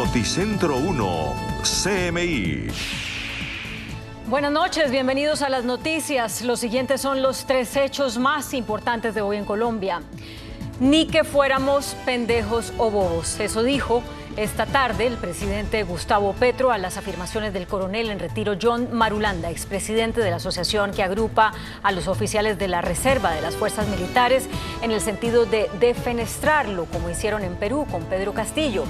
Noticentro 1, CMI. Buenas noches, bienvenidos a las noticias. Los siguientes son los 3 hechos más importantes de hoy en Colombia. Ni que fuéramos pendejos o bobos, eso dijo esta tarde el presidente Gustavo Petro a las afirmaciones del coronel en retiro John Marulanda, expresidente de la asociación que agrupa a los oficiales de la reserva de las fuerzas militares, en el sentido de defenestrarlo, como hicieron en Perú con Pedro Castillo.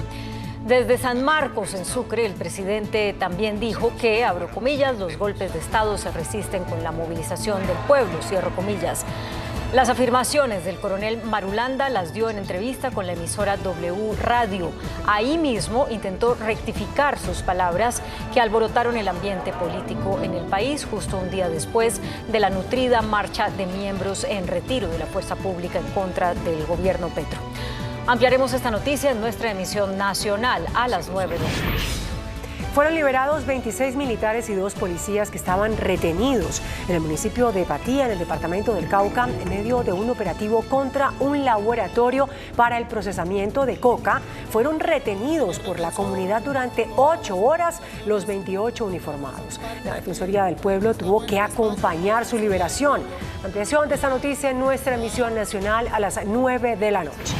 Desde San Marcos, en Sucre, el presidente también dijo que, abro comillas, los golpes de Estado se resisten con la movilización del pueblo, cierro comillas. Las afirmaciones del coronel Marulanda las dio en entrevista con la emisora W Radio. Ahí mismo intentó rectificar sus palabras que alborotaron el ambiente político en el país justo un día después de la nutrida marcha de miembros en retiro de la fuerza pública en contra del gobierno Petro. Ampliaremos esta noticia en nuestra emisión nacional a las 9 de la noche. Fueron liberados 26 militares y 2 policías que estaban retenidos en el municipio de Patía, en el departamento del Cauca, en medio de un operativo contra un laboratorio para el procesamiento de coca. Fueron retenidos por la comunidad durante 8 horas los 28 uniformados. La Defensoría del Pueblo tuvo que acompañar su liberación. Ampliación de esta noticia en nuestra emisión nacional a las 9 de la noche.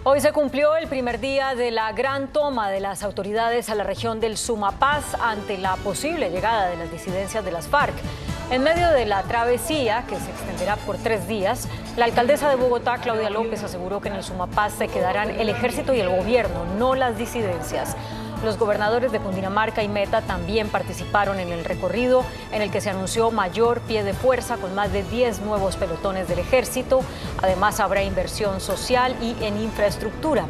Hoy se cumplió el primer día de la gran toma de las autoridades a la región del Sumapaz ante la posible llegada de las disidencias de las FARC. En medio de la travesía, que se extenderá por 3 días, la alcaldesa de Bogotá, Claudia López, aseguró que en el Sumapaz se quedarán el ejército y el gobierno, no las disidencias. Los gobernadores de Cundinamarca y Meta también participaron en el recorrido, en el que se anunció mayor pie de fuerza con más de 10 nuevos pelotones del ejército. Además, habrá inversión social y en infraestructura.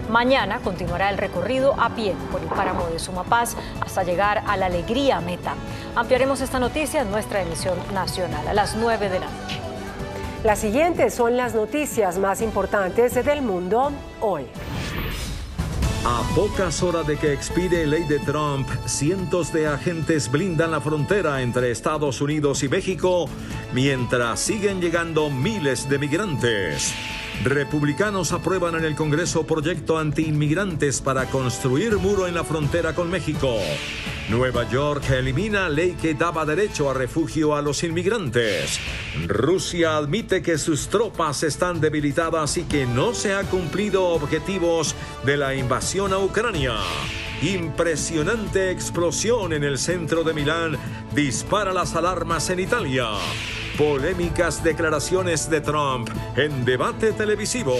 Mañana continuará el recorrido a pie por el páramo de Sumapaz hasta llegar a la Alegría Meta. Ampliaremos esta noticia en nuestra emisión nacional a las 9 de la noche. Las siguientes son las noticias más importantes del mundo hoy. A pocas horas de que expire ley de Trump, cientos de agentes blindan la frontera entre Estados Unidos y México, mientras siguen llegando miles de migrantes. Republicanos aprueban en el Congreso proyecto antiinmigrantes para construir muro en la frontera con México. Nueva York elimina ley que daba derecho a refugio a los inmigrantes. Rusia admite que sus tropas están debilitadas y que no se han cumplido objetivos de la invasión a Ucrania. Impresionante explosión en el centro de Milán dispara las alarmas en Italia. Polémicas declaraciones de Trump en debate televisivo.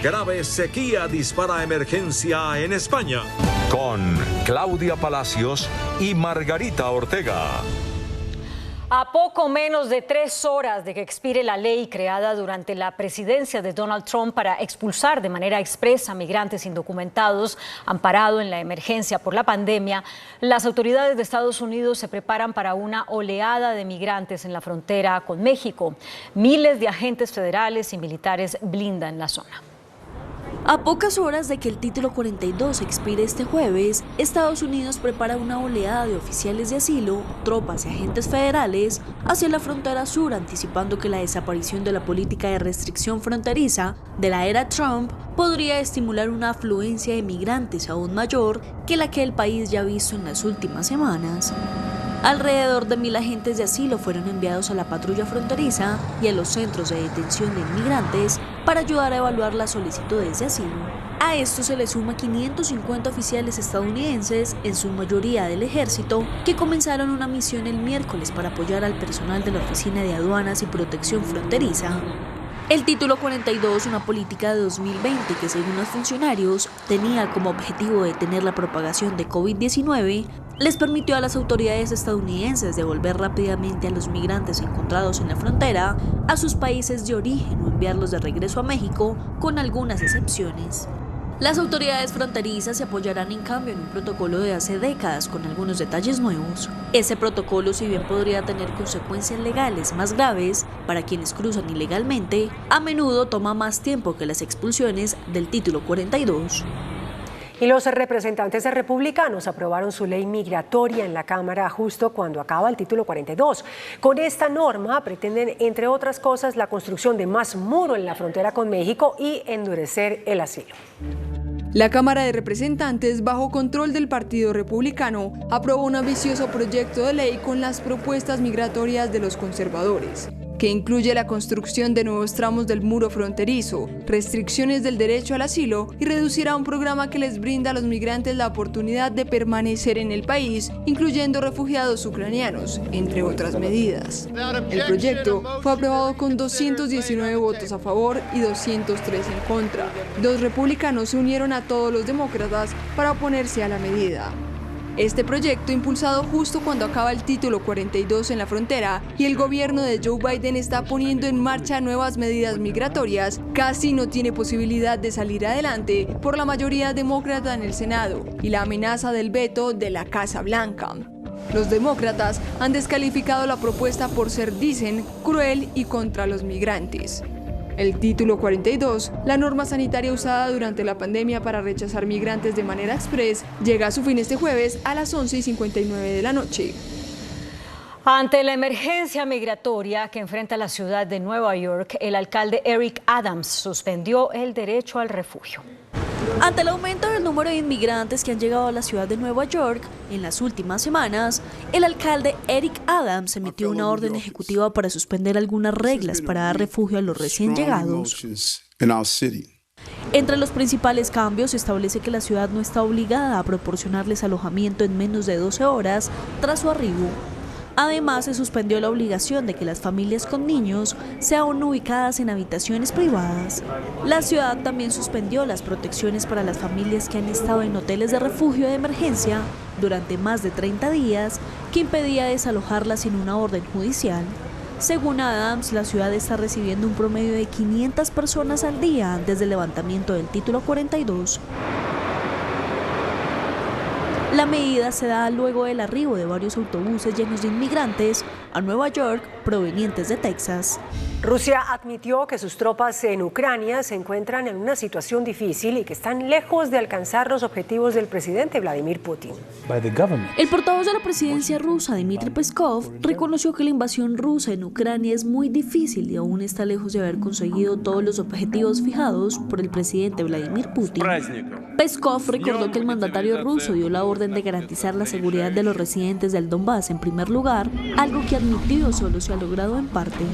Grave sequía dispara emergencia en España. Con Claudia Palacios y Margarita Ortega. A poco menos de 3 horas de que expire la ley creada durante la presidencia de Donald Trump para expulsar de manera expresa a migrantes indocumentados, amparado en la emergencia por la pandemia, las autoridades de Estados Unidos se preparan para una oleada de migrantes en la frontera con México. Miles de agentes federales y militares blindan la zona. A pocas horas de que el título 42 expire este jueves, Estados Unidos prepara una oleada de oficiales de asilo, tropas y agentes federales hacia la frontera sur, anticipando que la desaparición de la política de restricción fronteriza de la era Trump podría estimular una afluencia de migrantes aún mayor que la que el país ya ha visto en las últimas semanas. Alrededor de 1.000 agentes de asilo fueron enviados a la patrulla fronteriza y a los centros de detención de inmigrantes para ayudar a evaluar las solicitudes de asilo. A esto se le suma 550 oficiales estadounidenses, en su mayoría del ejército, que comenzaron una misión el miércoles para apoyar al personal de la Oficina de Aduanas y Protección Fronteriza. El título 42, una política de 2020 que, según los funcionarios, tenía como objetivo detener la propagación de COVID-19, les permitió a las autoridades estadounidenses devolver rápidamente a los migrantes encontrados en la frontera a sus países de origen o enviarlos de regreso a México, con algunas excepciones. Las autoridades fronterizas se apoyarán en cambio en un protocolo de hace décadas con algunos detalles nuevos. Ese protocolo, si bien podría tener consecuencias legales más graves para quienes cruzan ilegalmente, a menudo toma más tiempo que las expulsiones del título 42. Y los representantes republicanos aprobaron su ley migratoria en la Cámara justo cuando acaba el título 42. Con esta norma pretenden, entre otras cosas, la construcción de más muro en la frontera con México y endurecer el asilo. La Cámara de Representantes, bajo control del Partido Republicano, aprobó un ambicioso proyecto de ley con las propuestas migratorias de los conservadores, que incluye la construcción de nuevos tramos del muro fronterizo, restricciones del derecho al asilo y reducirá un programa que les brinda a los migrantes la oportunidad de permanecer en el país, incluyendo refugiados ucranianos, entre otras medidas. El proyecto fue aprobado con 219 votos a favor y 203 en contra. Los republicanos se unieron a todos los demócratas para oponerse a la medida. Este proyecto, impulsado justo cuando acaba el título 42 en la frontera y el gobierno de Joe Biden está poniendo en marcha nuevas medidas migratorias, casi no tiene posibilidad de salir adelante por la mayoría demócrata en el Senado y la amenaza del veto de la Casa Blanca. Los demócratas han descalificado la propuesta por ser, dicen, cruel y contra los migrantes. El título 42, la norma sanitaria usada durante la pandemia para rechazar migrantes de manera express, llega a su fin este jueves a las 11:59 de la noche. Ante la emergencia migratoria que enfrenta la ciudad de Nueva York, el alcalde Eric Adams suspendió el derecho al refugio. Ante el aumento del número de inmigrantes que han llegado a la ciudad de Nueva York en las últimas semanas, el alcalde Eric Adams emitió una orden ejecutiva para suspender algunas reglas para dar refugio a los recién llegados. Entre los principales cambios, establece que la ciudad no está obligada a proporcionarles alojamiento en menos de 12 horas tras su arribo. Además, se suspendió la obligación de que las familias con niños sean ubicadas en habitaciones privadas. La ciudad también suspendió las protecciones para las familias que han estado en hoteles de refugio de emergencia durante más de 30 días, que impedía desalojarlas sin una orden judicial. Según Adams, la ciudad está recibiendo un promedio de 500 personas al día desde el levantamiento del título 42. La medida se da luego del arribo de varios autobuses llenos de inmigrantes a Nueva York provenientes de Texas. Rusia admitió que sus tropas en Ucrania se encuentran en una situación difícil y que están lejos de alcanzar los objetivos del presidente Vladimir Putin. El portavoz de la presidencia rusa, Dmitry Peskov, reconoció que la invasión rusa en Ucrania es muy difícil y aún está lejos de haber conseguido todos los objetivos fijados por el presidente Vladimir Putin. Peskov recordó que el mandatario ruso dio la orden de garantizar la seguridad de los residentes del Donbass en primer lugar, algo que admitió solo se ha logrado en parte.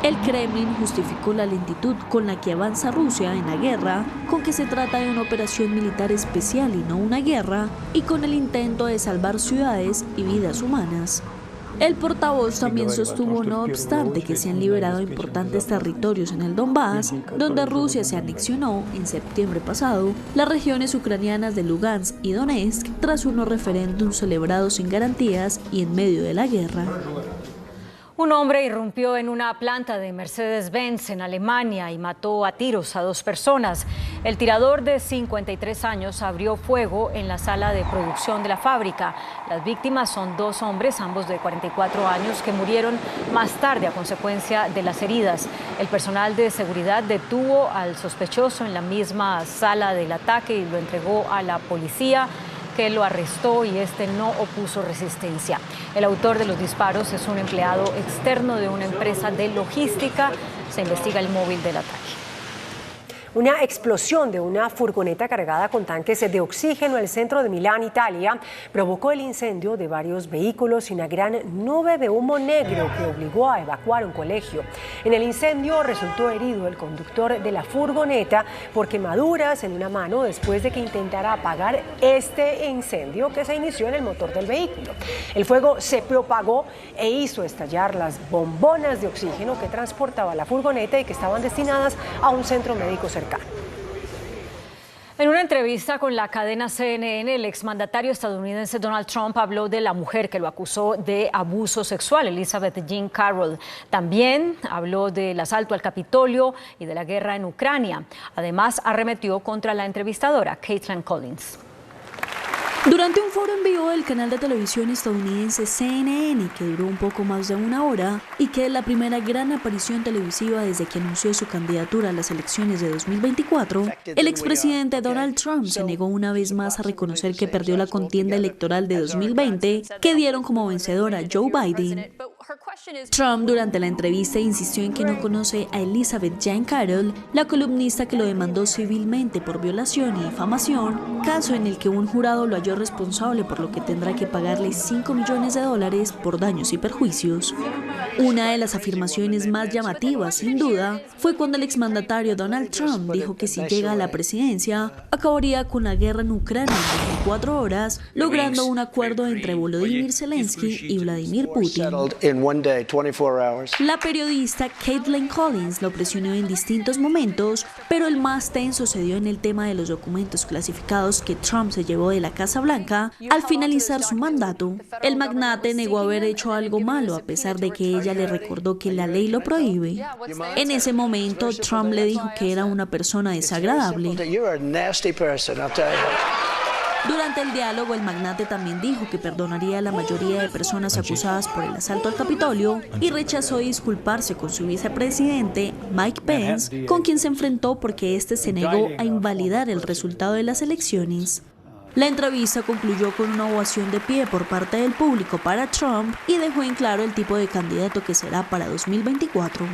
El Kremlin justificó la lentitud con la que avanza Rusia en la guerra, con que se trata de una operación militar especial y no una guerra, y con el intento de salvar ciudades y vidas humanas. El portavoz también sostuvo, no obstante, que se han liberado importantes territorios en el Donbass, donde Rusia se anexionó en septiembre pasado las regiones ucranianas de Lugansk y Donetsk tras unos referéndums celebrados sin garantías y en medio de la guerra. Un hombre irrumpió en una planta de Mercedes-Benz en Alemania y mató a tiros a 2 personas. El tirador de 53 años abrió fuego en la sala de producción de la fábrica. Las víctimas son 2 hombres, ambos de 44 años, que murieron más tarde a consecuencia de las heridas. El personal de seguridad detuvo al sospechoso en la misma sala del ataque y lo entregó a la policía, que lo arrestó y este no opuso resistencia. El autor de los disparos es un empleado externo de una empresa de logística. Se investiga el móvil del ataque. Una explosión de una furgoneta cargada con tanques de oxígeno en el centro de Milán, Italia, provocó el incendio de varios vehículos y una gran nube de humo negro que obligó a evacuar un colegio. En el incendio resultó herido el conductor de la furgoneta por quemaduras en una mano después de que intentara apagar este incendio que se inició en el motor del vehículo. El fuego se propagó e hizo estallar las bombonas de oxígeno que transportaba la furgoneta y que estaban destinadas a un centro médico cercano. En una entrevista con la cadena CNN, el exmandatario estadounidense Donald Trump habló de la mujer que lo acusó de abuso sexual, Elizabeth Jean Carroll. También habló del asalto al Capitolio y de la guerra en Ucrania. Además, arremetió contra la entrevistadora, Caitlin Collins. Durante un foro en vivo del canal de televisión estadounidense CNN, que duró un poco más de 1 hora y que es la primera gran aparición televisiva desde que anunció su candidatura a las elecciones de 2024, el expresidente Donald Trump se negó una vez más a reconocer que perdió la contienda electoral de 2020, que dieron como vencedora a Joe Biden. Trump durante la entrevista insistió en que no conoce a Elizabeth Jane Carroll, la columnista que lo demandó civilmente por violación y difamación, caso en el que un jurado lo halló responsable por lo que tendrá que pagarle $5 millones por daños y perjuicios. Una de las afirmaciones más llamativas, sin duda, fue cuando el exmandatario Donald Trump dijo que si llega a la presidencia, acabaría con la guerra en Ucrania en 24 horas, logrando un acuerdo entre Volodymyr Zelensky y Vladimir Putin. La periodista Caitlin Collins lo presionó en distintos momentos, pero el más tenso se dio en el tema de los documentos clasificados que Trump se llevó de la Casa Blanca al finalizar su mandato. El magnate negó haber hecho algo malo a pesar de que ella le recordó que la ley lo prohíbe. En ese momento, Trump le dijo que era una persona desagradable. Durante el diálogo, el magnate también dijo que perdonaría a la mayoría de personas acusadas por el asalto al Capitolio y rechazó disculparse con su vicepresidente, Mike Pence, con quien se enfrentó porque este se negó a invalidar el resultado de las elecciones. La entrevista concluyó con una ovación de pie por parte del público para Trump y dejó en claro el tipo de candidato que será para 2024.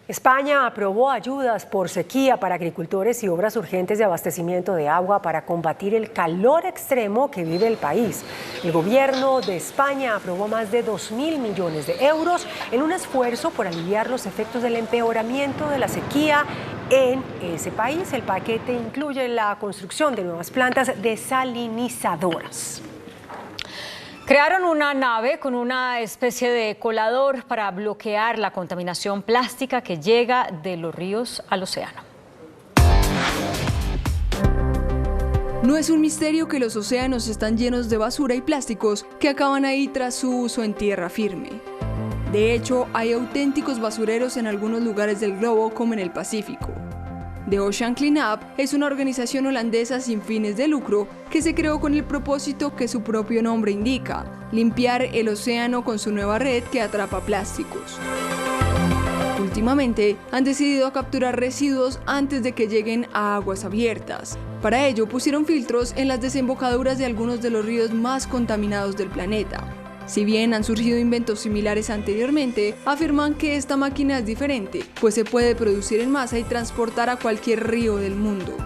España aprobó ayudas por sequía para agricultores y obras urgentes de abastecimiento de agua para combatir el calor extremo que vive el país. El gobierno de España aprobó más de 2.000 millones de euros en un esfuerzo por aliviar los efectos del empeoramiento de la sequía en ese país. El paquete incluye la construcción de nuevas plantas desalinizadoras. Crearon una nave con una especie de colador para bloquear la contaminación plástica que llega de los ríos al océano. No es un misterio que los océanos están llenos de basura y plásticos que acaban ahí tras su uso en tierra firme. De hecho, hay auténticos basureros en algunos lugares del globo, como en el Pacífico. The Ocean Cleanup es una organización holandesa sin fines de lucro que se creó con el propósito que su propio nombre indica: limpiar el océano con su nueva red que atrapa plásticos. Últimamente han decidido capturar residuos antes de que lleguen a aguas abiertas. Para ello pusieron filtros en las desembocaduras de algunos de los ríos más contaminados del planeta. Si bien han surgido inventos similares anteriormente, afirman que esta máquina es diferente, pues se puede producir en masa y transportar a cualquier río del mundo.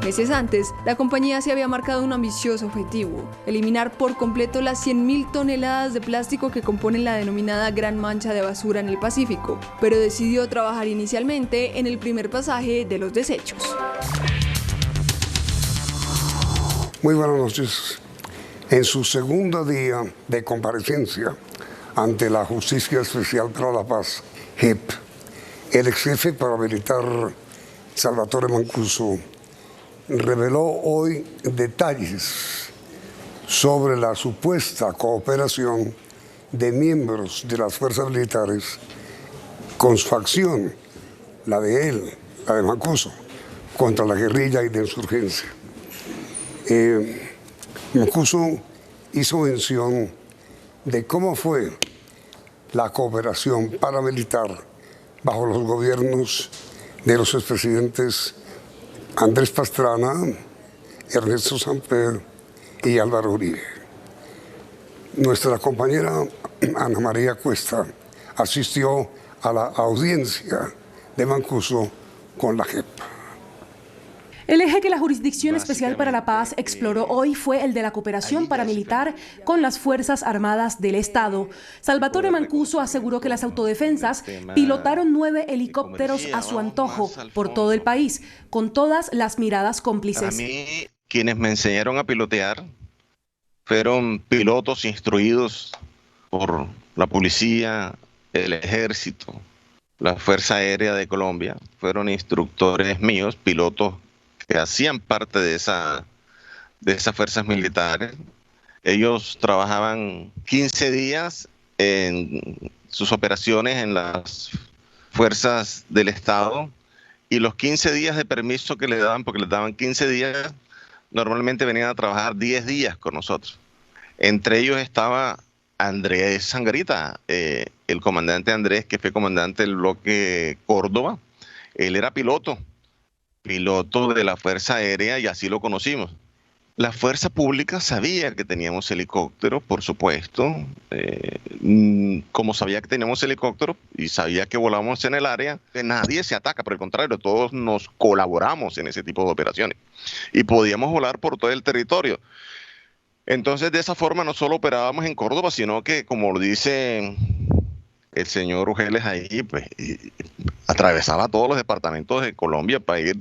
Meses antes, la compañía se había marcado un ambicioso objetivo: eliminar por completo las 100.000 toneladas de plástico que componen la denominada Gran Mancha de Basura en el Pacífico, pero decidió trabajar inicialmente en el primer pasaje de los desechos. Muy buenas noches. En su segundo día de comparecencia ante la Justicia Especial para la Paz, JEP, el ex jefe paramilitar Salvatore Mancuso reveló hoy detalles sobre la supuesta cooperación de miembros de las fuerzas militares con su facción, la de él, la de Mancuso, contra la guerrilla y la insurgencia. Mancuso hizo mención de cómo fue la cooperación paramilitar bajo los gobiernos de los expresidentes Andrés Pastrana, Ernesto Samper y Álvaro Uribe. Nuestra compañera Ana María Cuesta asistió a la audiencia de Mancuso con la JEP. El eje que la Jurisdicción Especial para la Paz exploró hoy fue el de la cooperación paramilitar con las Fuerzas Armadas del Estado. Salvatore Mancuso aseguró que las autodefensas pilotaron 9 helicópteros a su antojo por todo el país, con todas las miradas cómplices. A mí, quienes me enseñaron a pilotear fueron pilotos instruidos por la policía, el ejército, la Fuerza Aérea de Colombia. Fueron instructores míos, pilotos que hacían parte de esas fuerzas militares. Ellos trabajaban 15 días en sus operaciones en las fuerzas del Estado, y los 15 días de permiso que le daban, porque les daban 15 días, normalmente venían a trabajar 10 días con nosotros. Entre ellos estaba Andrés Sangarita, el comandante Andrés, que fue comandante del bloque Córdoba. Él era piloto de la Fuerza Aérea y así lo conocimos. La fuerza pública sabía que teníamos helicóptero, por supuesto, como sabía que teníamos helicóptero y sabía que volábamos en el área, que nadie se ataca, por el contrario, todos nos colaboramos en ese tipo de operaciones y podíamos volar por todo el territorio. Entonces, de esa forma no solo operábamos en Córdoba, sino que, como lo dice el señor Ugeles ahí, pues atravesaba todos los departamentos de Colombia para ir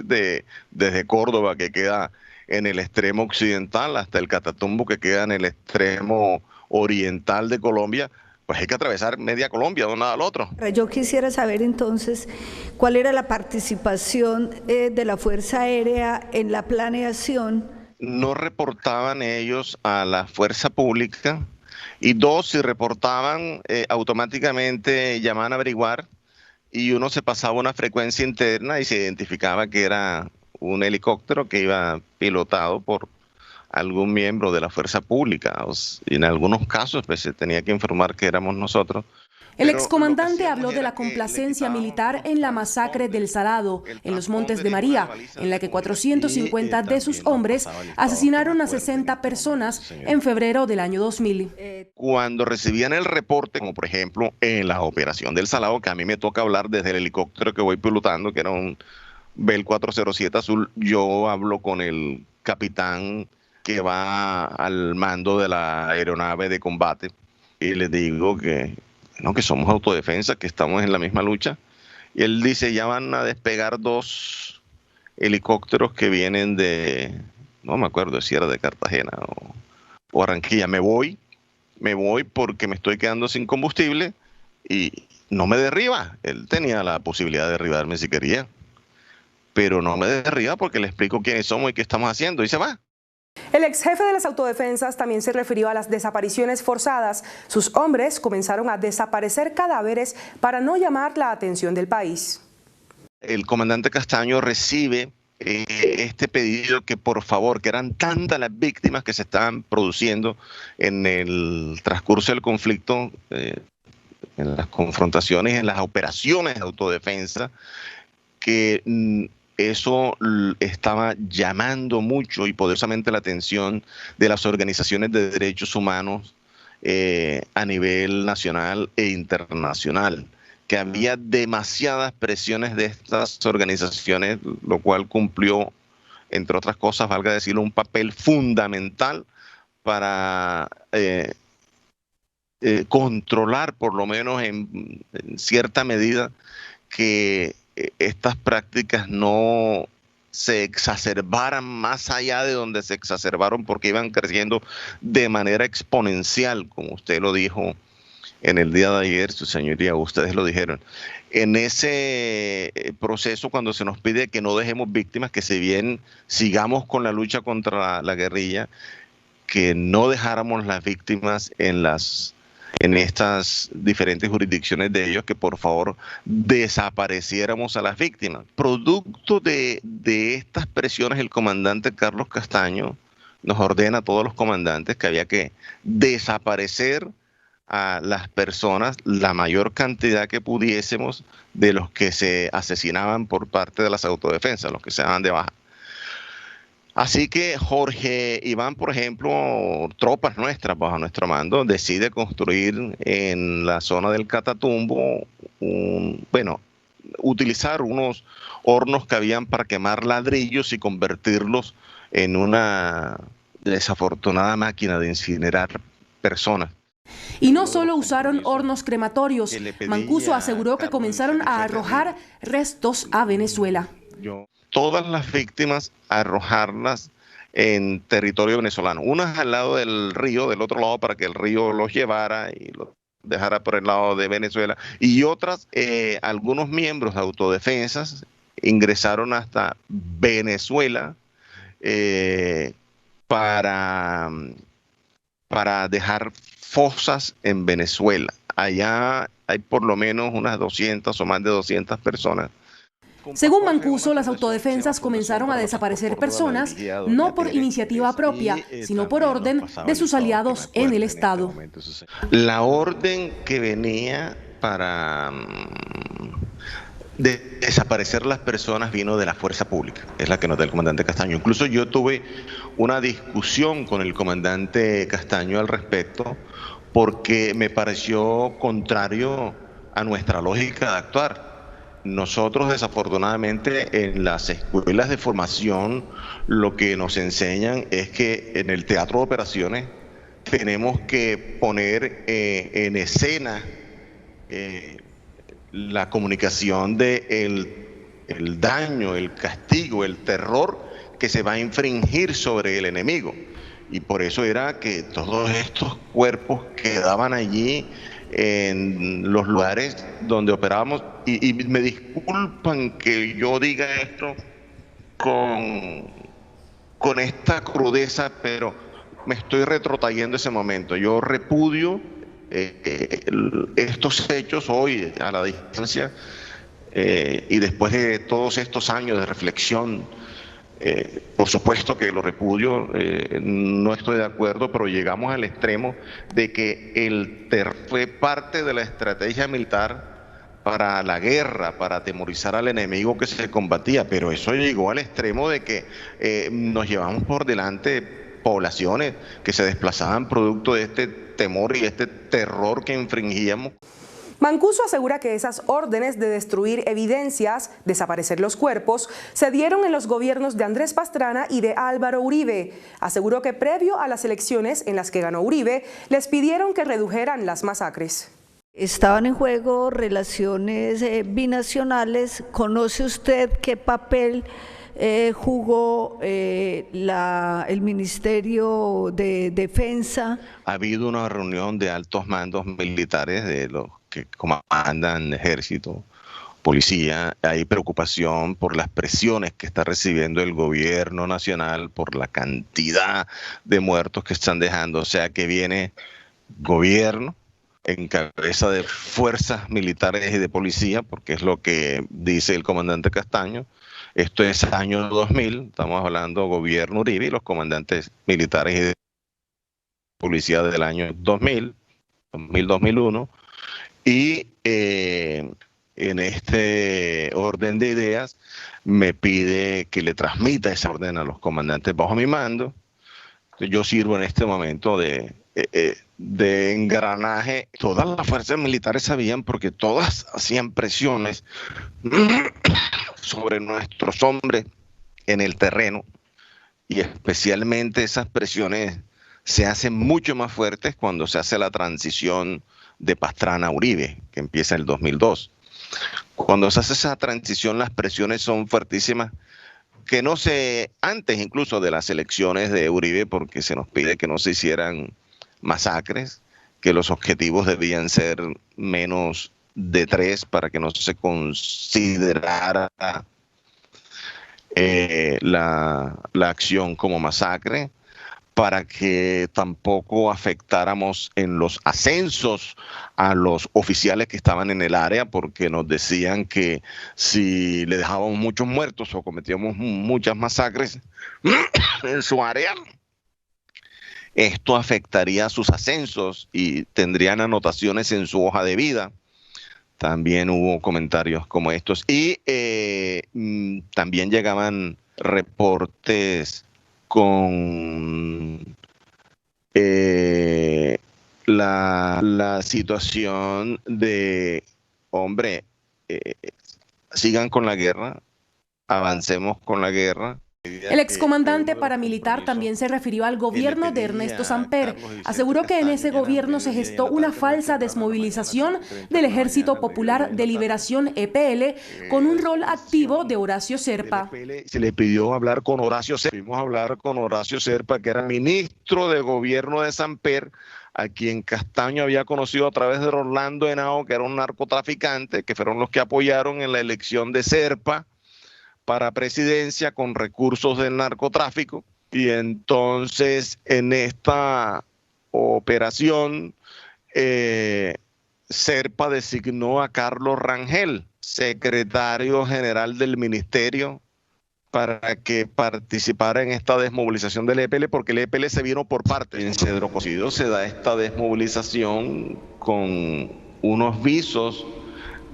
desde Córdoba, que queda en el extremo occidental, hasta el Catatumbo, que queda en el extremo oriental de Colombia. Pues hay que atravesar media Colombia de un lado al otro. Yo quisiera saber entonces cuál era la participación de la Fuerza Aérea en la planeación. No reportaban ellos a la fuerza pública, y dos, si reportaban, automáticamente llamaban a averiguar, y uno se pasaba una frecuencia interna y se identificaba que era un helicóptero que iba pilotado por algún miembro de la fuerza pública. Y en algunos casos pues, se tenía que informar que éramos nosotros. El excomandante habló de la complacencia militar en la masacre del Salado, en los Montes de María, en la que 450 de sus hombres asesinaron a 60 personas en febrero del año 2000. Cuando recibían el reporte, como por ejemplo en la operación del Salado, que a mí me toca hablar desde el helicóptero que voy pilotando, que era un Bell 407 azul, yo hablo con el capitán que va al mando de la aeronave de combate y le digo que somos autodefensa, que estamos en la misma lucha. Y él dice, ya van a despegar 2 helicópteros que vienen de, no me acuerdo si era de Cartagena o Barranquilla. Me voy porque me estoy quedando sin combustible, y no me derriba. Él tenía la posibilidad de derribarme si quería, pero no me derriba porque le explico quiénes somos y qué estamos haciendo, y se va. El ex jefe de las autodefensas también se refirió a las desapariciones forzadas. Sus hombres comenzaron a desaparecer cadáveres para no llamar la atención del país. El comandante Castaño recibe este pedido que por favor, que eran tantas las víctimas que se estaban produciendo en el transcurso del conflicto, en las confrontaciones, en las operaciones de autodefensa, que eso estaba llamando mucho y poderosamente la atención de las organizaciones de derechos humanos a nivel nacional e internacional, que había demasiadas presiones de estas organizaciones, lo cual cumplió, entre otras cosas, valga decirlo, un papel fundamental para controlar, por lo menos en cierta medida, que estas prácticas no se exacerbaran más allá de donde se exacerbaron, porque iban creciendo de manera exponencial, como usted lo dijo en el día de ayer, su señoría, ustedes lo dijeron. En ese proceso, cuando se nos pide que no dejemos víctimas, que si bien sigamos con la lucha contra la guerrilla, que no dejáramos las víctimas en estas diferentes jurisdicciones de ellos, que por favor desapareciéramos a las víctimas. Producto de estas presiones, el comandante Carlos Castaño nos ordena a todos los comandantes que había que desaparecer a las personas, la mayor cantidad que pudiésemos, de los que se asesinaban por parte de las autodefensas, los que se daban de baja. Así que Jorge Iván, por ejemplo, tropas nuestras bajo nuestro mando, decide construir en la zona del Catatumbo, utilizar unos hornos que habían para quemar ladrillos y convertirlos en una desafortunada máquina de incinerar personas. Y no solo usaron hornos crematorios, Mancuso aseguró que comenzaron a arrojar restos a Venezuela. Todas las víctimas arrojarlas en territorio venezolano, unas al lado del río, del otro lado para que el río los llevara y los dejara por el lado de Venezuela, y otras, algunos miembros de autodefensas ingresaron hasta Venezuela para dejar fosas en Venezuela. Allá hay por lo menos unas 200 o más de 200 personas. Según Mancuso, las autodefensas comenzaron a desaparecer personas no por iniciativa propia, sino por orden de sus aliados en el Estado. La orden que venía para de desaparecer las personas vino de la fuerza pública, es la que nos da el comandante Castaño. Incluso yo tuve una discusión con el comandante Castaño al respecto porque me pareció contrario a nuestra lógica de actuar. Nosotros, desafortunadamente, en las escuelas de formación lo que nos enseñan es que en el teatro de operaciones tenemos que poner en escena la comunicación de el daño, el castigo, el terror que se va a infringir sobre el enemigo. Y por eso era que todos estos cuerpos quedaban allí en los lugares donde operábamos. Y me disculpan que yo diga esto con esta crudeza, pero me estoy retrotrayendo ese momento. Yo repudio estos hechos hoy a la distancia y después de todos estos años de reflexión. Por supuesto que lo repudio, no estoy de acuerdo, pero llegamos al extremo de que el terror fue parte de la estrategia militar para la guerra, para atemorizar al enemigo que se combatía, pero eso llegó al extremo de que nos llevamos por delante poblaciones que se desplazaban producto de este temor y este terror que infringíamos. Mancuso asegura que esas órdenes de destruir evidencias, desaparecer los cuerpos, se dieron en los gobiernos de Andrés Pastrana y de Álvaro Uribe. Aseguró que previo a las elecciones en las que ganó Uribe, les pidieron que redujeran las masacres. Estaban en juego relaciones binacionales. ¿Conoce usted qué papel jugó el Ministerio de Defensa? Ha habido una reunión de altos mandos militares de los que comandan ejército, policía. Hay preocupación por las presiones que está recibiendo el gobierno nacional, por la cantidad de muertos que están dejando. O sea que viene gobierno en cabeza de fuerzas militares y de policía, porque es lo que dice el comandante Castaño. Esto es año 2000, estamos hablando gobierno Uribe y los comandantes militares y de policía del año 2000, 2001. Y en este orden de ideas me pide que le transmita esa orden a los comandantes bajo mi mando. Yo sirvo en este momento de engranaje. Todas las fuerzas militares sabían, porque todas hacían presiones sobre nuestros hombres en el terreno, y especialmente esas presiones se hacen mucho más fuertes cuando se hace la transición de Pastrana a Uribe, que empieza en el 2002. Cuando se hace esa transición, las presiones son fuertísimas, que no se, antes incluso de las elecciones de Uribe, porque se nos pide que no se hicieran masacres, que los objetivos debían ser menos de 3 para que no se considerara la acción como masacre, para que tampoco afectáramos en los ascensos a los oficiales que estaban en el área, porque nos decían que si le dejábamos muchos muertos o cometíamos muchas masacres en su área, esto afectaría sus ascensos y tendrían anotaciones en su hoja de vida. También hubo comentarios como estos, y también llegaban reportes con la situación de, hombre, sigan con la guerra, avancemos con la guerra. El excomandante paramilitar también se refirió al gobierno de Ernesto Samper. Aseguró que en ese gobierno se gestó una falsa desmovilización del Ejército Popular de Liberación EPL con un rol activo de Horacio Serpa. Se le pidió hablar con Horacio Serpa. Fuimos a hablar con Horacio Serpa, que era ministro de gobierno de Samper, a quien Castaño había conocido a través de Rolando Henao, que era un narcotraficante, que fueron los que apoyaron en la elección de Serpa para presidencia con recursos del narcotráfico. Y entonces en esta operación Serpa designó a Carlos Rangel, secretario general del ministerio, para que participara en esta desmovilización del EPL, porque el EPL se vino por parte. En Cedro Cocido se da esta desmovilización con unos visos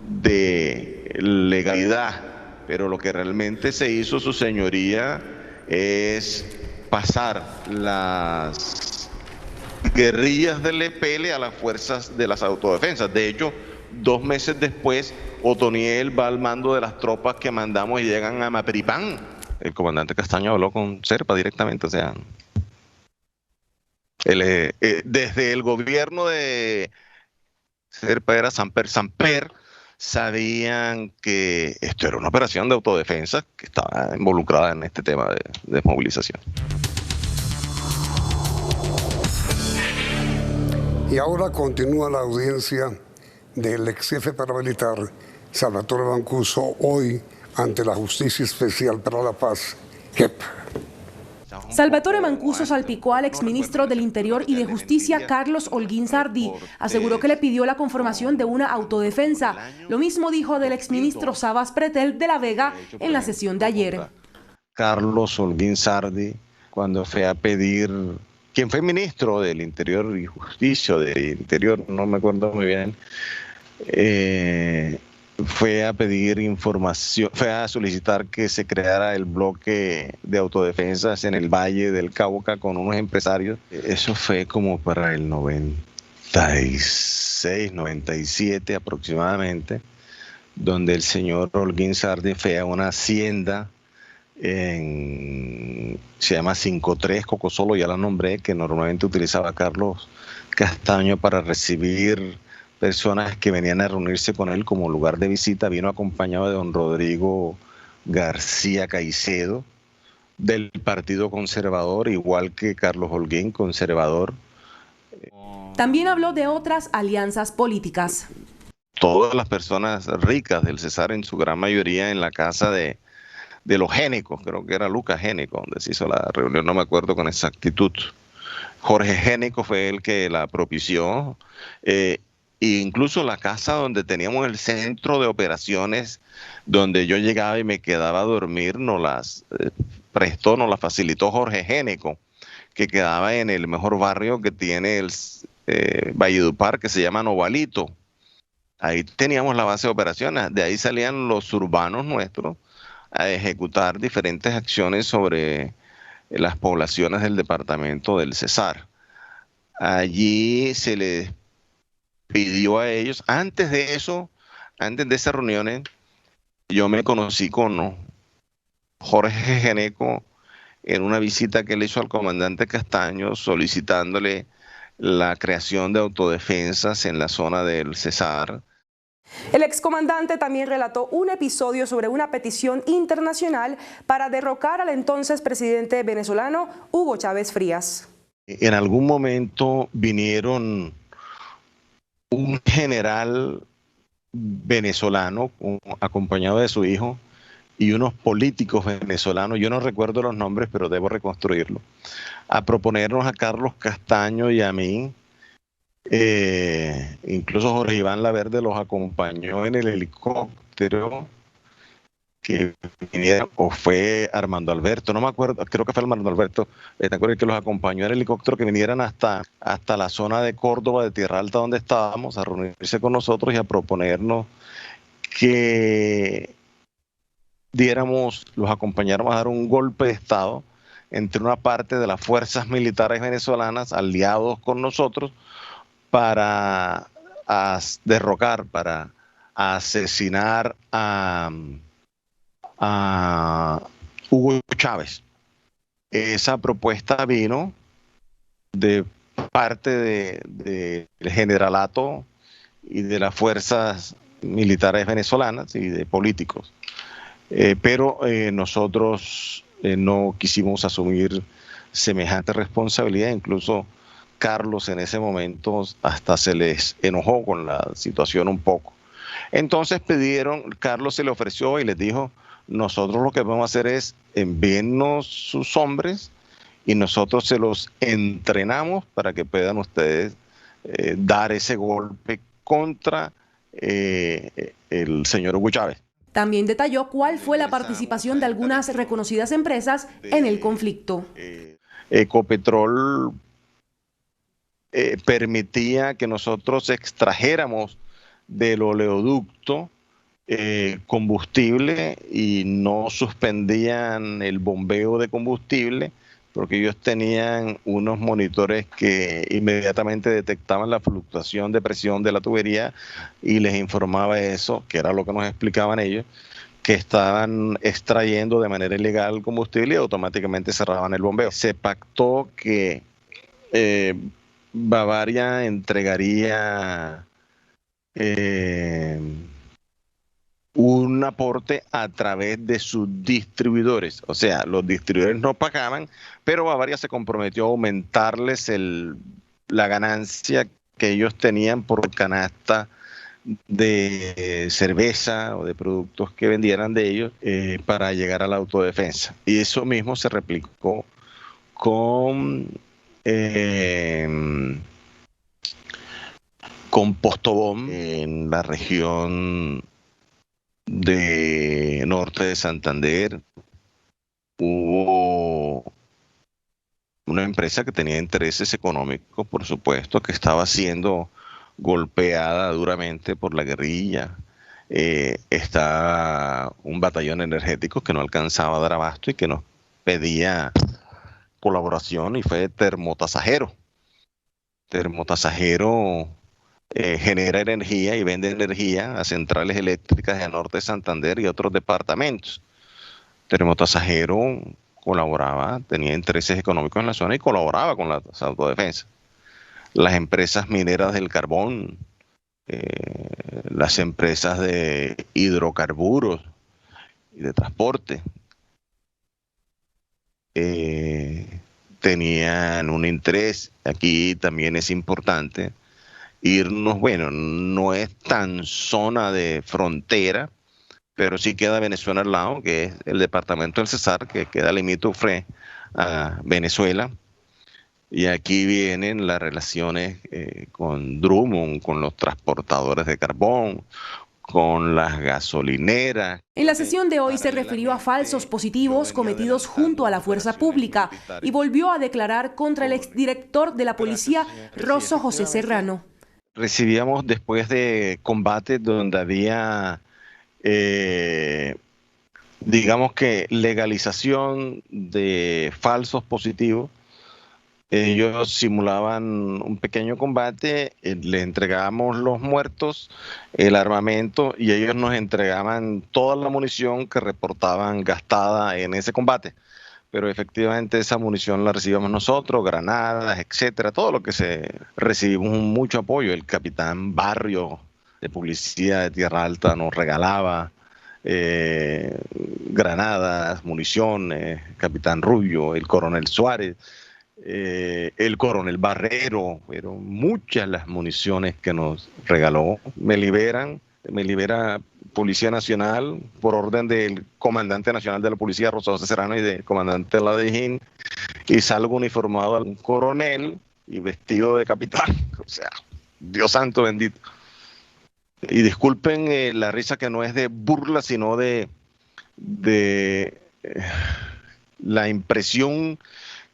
de legalidad, pero lo que realmente se hizo, su señoría, es pasar las guerrillas del EPL a las fuerzas de las autodefensas. De hecho, 2 meses después, Otoniel va al mando de las tropas que mandamos y llegan a Maperipán. El comandante Castaño habló con Serpa directamente, o sea, desde el gobierno de Serpa era Samper, sabían que esto era una operación de autodefensa que estaba involucrada en este tema de desmovilización. Y ahora continúa la audiencia del ex jefe paramilitar Salvatore Mancuso, hoy ante la Justicia Especial para la Paz, JEP. Salvatore Mancuso salpicó al exministro del Interior y de Justicia, Carlos Holguín Sardi. Aseguró que le pidió la conformación de una autodefensa. Lo mismo dijo del exministro Sabas Pretel de la Vega en la sesión de ayer. Carlos Holguín Sardi, cuando fue a pedir, quien fue ministro del Interior y Justicia, del Interior, no me acuerdo muy bien, fue a pedir información, fue a solicitar que se creara el bloque de autodefensas en el Valle del Cauca con unos empresarios. Eso fue como para el 96, 97 aproximadamente, donde el señor Holguín Sardi fue a una hacienda se llama 53 Cocosolo, ya la nombré, que normalmente utilizaba Carlos Castaño para recibir personas que venían a reunirse con él como lugar de visita. Vino acompañado de don Rodrigo García Caicedo, del Partido Conservador, igual que Carlos Holguín, conservador. También habló de otras alianzas políticas. Todas las personas ricas del Cesar, en su gran mayoría en la casa de los Génicos, creo que era Lucas Génico, donde se hizo la reunión, no me acuerdo con exactitud. Jorge Génico fue el que la propició. E incluso la casa donde teníamos el centro de operaciones, donde yo llegaba y me quedaba a dormir, nos las prestó, nos las facilitó Jorge Génico, que quedaba en el mejor barrio que tiene el Valledupar, que se llama Novalito. Ahí teníamos la base de operaciones, de ahí salían los urbanos nuestros a ejecutar diferentes acciones sobre las poblaciones del departamento del Cesar. Allí se les pidió a ellos, antes de esas reuniones, yo me conocí con Jorge Génico en una visita que le hizo al comandante Castaño solicitándole la creación de autodefensas en la zona del Cesar. El excomandante también relató un episodio sobre una petición internacional para derrocar al entonces presidente venezolano Hugo Chávez Frías. En algún momento vinieron un general venezolano acompañado de su hijo y unos políticos venezolanos, yo no recuerdo los nombres, pero debo reconstruirlo, a proponernos a Carlos Castaño y a mí. Incluso Jorge Iván Laverde los acompañó en el helicóptero que vinieron, o fue Armando Alberto, no me acuerdo, creo que fue Armando Alberto, ¿te acuerdas que los acompañó en el helicóptero, que vinieran hasta la zona de Córdoba, de Tierra Alta, donde estábamos, a reunirse con nosotros y a proponernos que los acompañáramos a dar un golpe de Estado entre una parte de las fuerzas militares venezolanas aliados con nosotros para derrocar, para asesinar a Hugo Chávez. Esa propuesta vino de parte del generalato y de las fuerzas militares venezolanas y de políticos. Pero nosotros no quisimos asumir semejante responsabilidad. Incluso Carlos en ese momento hasta se les enojó con la situación un poco. Entonces Carlos se le ofreció y les dijo: nosotros lo que vamos a hacer es envíennos sus hombres y nosotros se los entrenamos para que puedan ustedes dar ese golpe contra el señor Hugo Chávez. También detalló cuál fue la participación de algunas reconocidas empresas en el conflicto. Ecopetrol permitía que nosotros extrajéramos del oleoducto combustible y no suspendían el bombeo de combustible porque ellos tenían unos monitores que inmediatamente detectaban la fluctuación de presión de la tubería y les informaba eso, que era lo que nos explicaban ellos, que estaban extrayendo de manera ilegal el combustible y automáticamente cerraban el bombeo. Se pactó que Bavaria entregaría un aporte a través de sus distribuidores. O sea, los distribuidores no pagaban, pero Bavaria se comprometió a aumentarles la ganancia que ellos tenían por canasta de cerveza o de productos que vendieran de ellos para llegar a la autodefensa. Y eso mismo se replicó con Postobón en la región de norte de Santander. Hubo una empresa que tenía intereses económicos, por supuesto, que estaba siendo golpeada duramente por la guerrilla. Está un batallón energético que no alcanzaba a dar abasto y que nos pedía colaboración, y fue Termotasajero. Termotasajero genera energía y vende energía a centrales eléctricas de norte de Santander y otros departamentos. Termotasajero colaboraba, tenía intereses económicos en la zona y colaboraba con la autodefensa. Las empresas mineras del carbón, las empresas de hidrocarburos y de transporte tenían un interés. Aquí también es importante irnos, bueno, no es tan zona de frontera, pero sí queda Venezuela al lado, que es el departamento del Cesar, que queda limítrofe a Venezuela. Y aquí vienen las relaciones con Drummond, con los transportadores de carbón, con las gasolineras. En la sesión de hoy se refirió a falsos positivos cometidos junto a la fuerza pública y volvió a declarar contra el exdirector de la policía, Rosso José Serrano. Recibíamos después de combates donde había, digamos que legalización de falsos positivos. Ellos simulaban un pequeño combate, le entregábamos los muertos, el armamento, y ellos nos entregaban toda la munición que reportaban gastada en ese combate. Pero efectivamente esa munición la recibíamos nosotros, granadas, etcétera, todo lo que recibimos mucho apoyo. El capitán Barrio de Policía de Tierra Alta nos regalaba granadas, municiones, capitán Rubio, el coronel Suárez, el coronel Barrero, pero muchas las municiones que nos regaló. Me libera Policía Nacional por orden del comandante nacional de la policía, Rosso José Serrano, y del comandante de la DIJÍN, y salgo uniformado a un coronel y vestido de capitán. O sea, Dios santo bendito. Y disculpen la risa, que no es de burla, sino de la impresión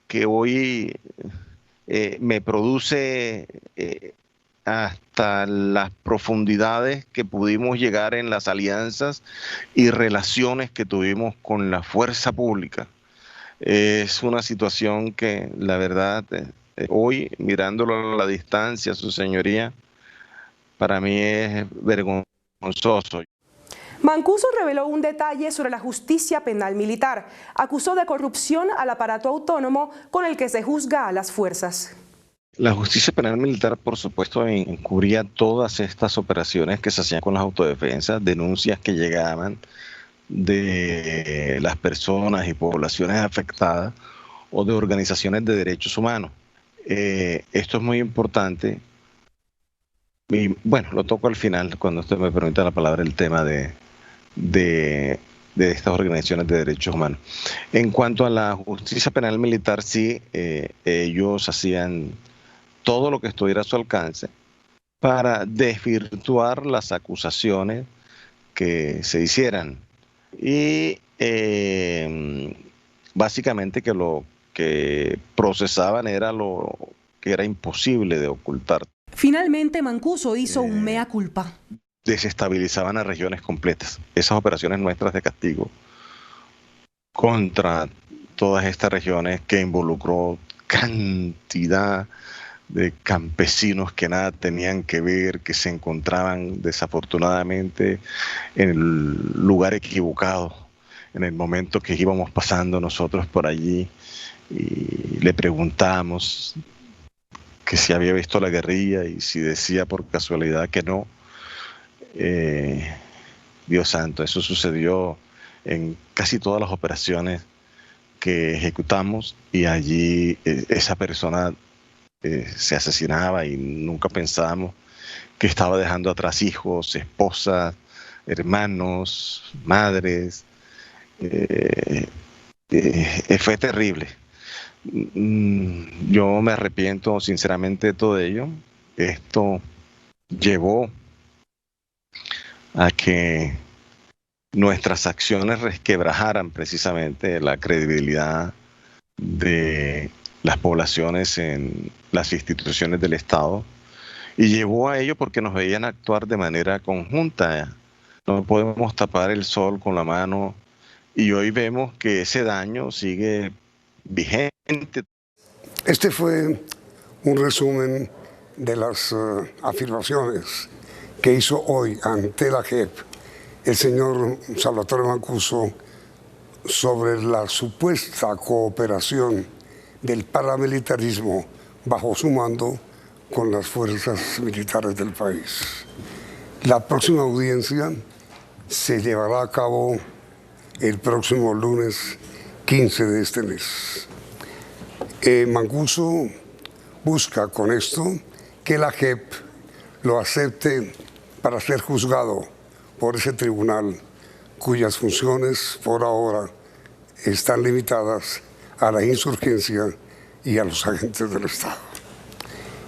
que hoy me produce hasta las profundidades que pudimos llegar en las alianzas y relaciones que tuvimos con la fuerza pública. Es una situación que, la verdad, hoy, mirándolo a la distancia, su señoría, para mí es vergonzoso. Mancuso reveló un detalle sobre la justicia penal militar. Acusó de corrupción al aparato autónomo con el que se juzga a las fuerzas. La justicia penal militar, por supuesto, encubría todas estas operaciones que se hacían con las autodefensas, denuncias que llegaban de las personas y poblaciones afectadas o de organizaciones de derechos humanos. Esto es muy importante. Y bueno, lo toco al final, cuando usted me permita la palabra, el tema de estas organizaciones de derechos humanos. En cuanto a la justicia penal militar, sí, ellos hacían todo lo que estuviera a su alcance para desvirtuar las acusaciones que se hicieran. Y básicamente que lo que procesaban era lo que era imposible de ocultar. Finalmente, Mancuso hizo un mea culpa. desestabilizaban a regiones completas. Esas operaciones nuestras de castigo contra todas estas regiones que involucró cantidad de campesinos que nada tenían que ver, que se encontraban desafortunadamente en el lugar equivocado, en el momento que íbamos pasando nosotros por allí y le preguntamos que si había visto la guerrilla y si decía por casualidad que no. Dios santo, eso sucedió en casi todas las operaciones que ejecutamos y allí esa persona se asesinaba y nunca pensábamos que estaba dejando atrás hijos, esposas, hermanos, madres. Fue terrible. Yo me arrepiento sinceramente de todo ello. Esto llevó a que nuestras acciones resquebrajaran precisamente la credibilidad de las poblaciones en las instituciones del Estado y llevó a ello porque nos veían actuar de manera conjunta. No podemos tapar el sol con la mano y hoy vemos que ese daño sigue vigente. Este fue un resumen de las afirmaciones que hizo hoy ante la JEP el señor Salvatore Mancuso sobre la supuesta cooperación del paramilitarismo bajo su mando con las fuerzas militares del país. La próxima audiencia se llevará a cabo el próximo lunes 15 de este mes. Mancuso busca con esto que la JEP lo acepte para ser juzgado por ese tribunal cuyas funciones por ahora están limitadas a la insurgencia y a los agentes del Estado.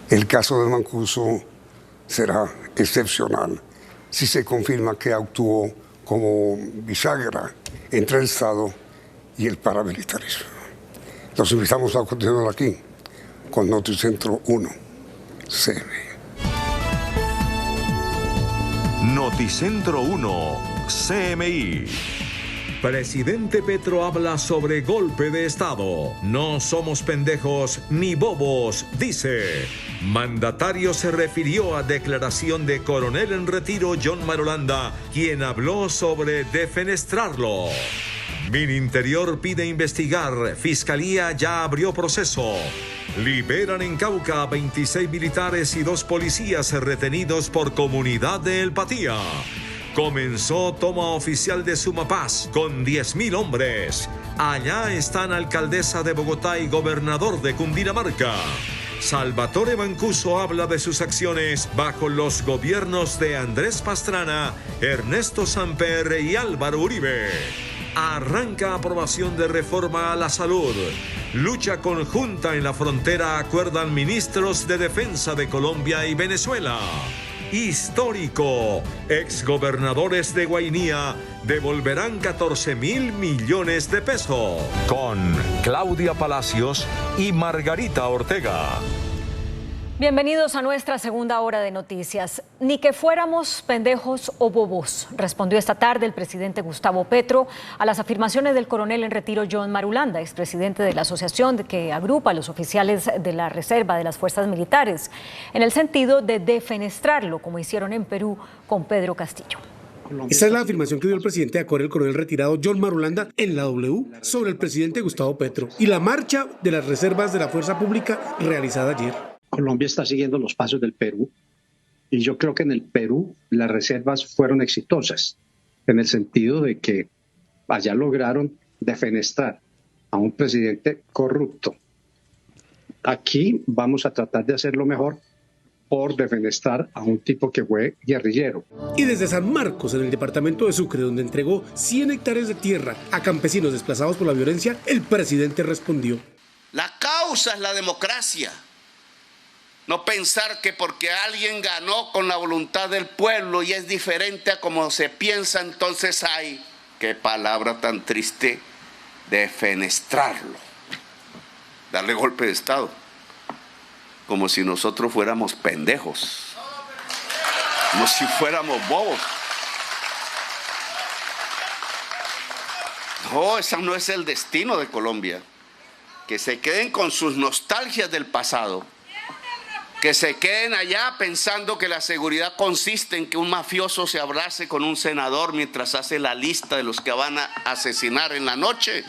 El caso de Mancuso será excepcional si se confirma que actuó como bisagra entre el Estado y el paramilitarismo. Los invitamos a continuar aquí con Noticentro 1, CMI. Noticentro 1, CMI. Presidente Petro habla sobre golpe de Estado. No somos pendejos ni bobos, dice. Mandatario se refirió a declaración de coronel en retiro John Marulanda, quien habló sobre defenestrarlo. Mininterior pide investigar. Fiscalía ya abrió proceso. Liberan en Cauca a 26 militares y 2 policías retenidos por comunidad de El Patía. Comenzó toma oficial de Sumapaz con 10.000 hombres. Allá están alcaldesa de Bogotá y gobernador de Cundinamarca. Salvatore Mancuso habla de sus acciones bajo los gobiernos de Andrés Pastrana, Ernesto Samper y Álvaro Uribe. Arranca aprobación de reforma a la salud. Lucha conjunta en la frontera acuerdan ministros de defensa de Colombia y Venezuela. Histórico. Exgobernadores de Guainía devolverán 14.000 millones de pesos. Con Claudia Palacios y Margarita Ortega. Bienvenidos a nuestra segunda hora de noticias. Ni que fuéramos pendejos o bobos, respondió esta tarde el presidente Gustavo Petro a las afirmaciones del coronel en retiro John Marulanda, expresidente de la asociación que agrupa a los oficiales de la reserva de las fuerzas militares, en el sentido de defenestrarlo, como hicieron en Perú con Pedro Castillo. Esta es la afirmación que dio el presidente de Acore, el coronel retirado John Marulanda, en la W sobre el presidente Gustavo Petro y la marcha de las reservas de la fuerza pública realizada ayer. Colombia está siguiendo los pasos del Perú y yo creo que en el Perú las reservas fueron exitosas en el sentido de que allá lograron defenestrar a un presidente corrupto. Aquí vamos a tratar de hacerlo mejor por defenestrar a un tipo que fue guerrillero. Y desde San Marcos, en el departamento de Sucre, donde entregó 100 hectáreas de tierra a campesinos desplazados por la violencia, el presidente respondió: la causa es la democracia. No pensar que porque alguien ganó con la voluntad del pueblo y es diferente a como se piensa, entonces hay, qué palabra tan triste, defenestrarlo, darle golpe de Estado, como si nosotros fuéramos pendejos. como si fuéramos bobos. No, ese no es el destino de Colombia. Que se queden con sus nostalgias del pasado. Que se queden allá pensando que la seguridad consiste en que un mafioso se abrace con un senador mientras hace la lista de los que van a asesinar en la noche.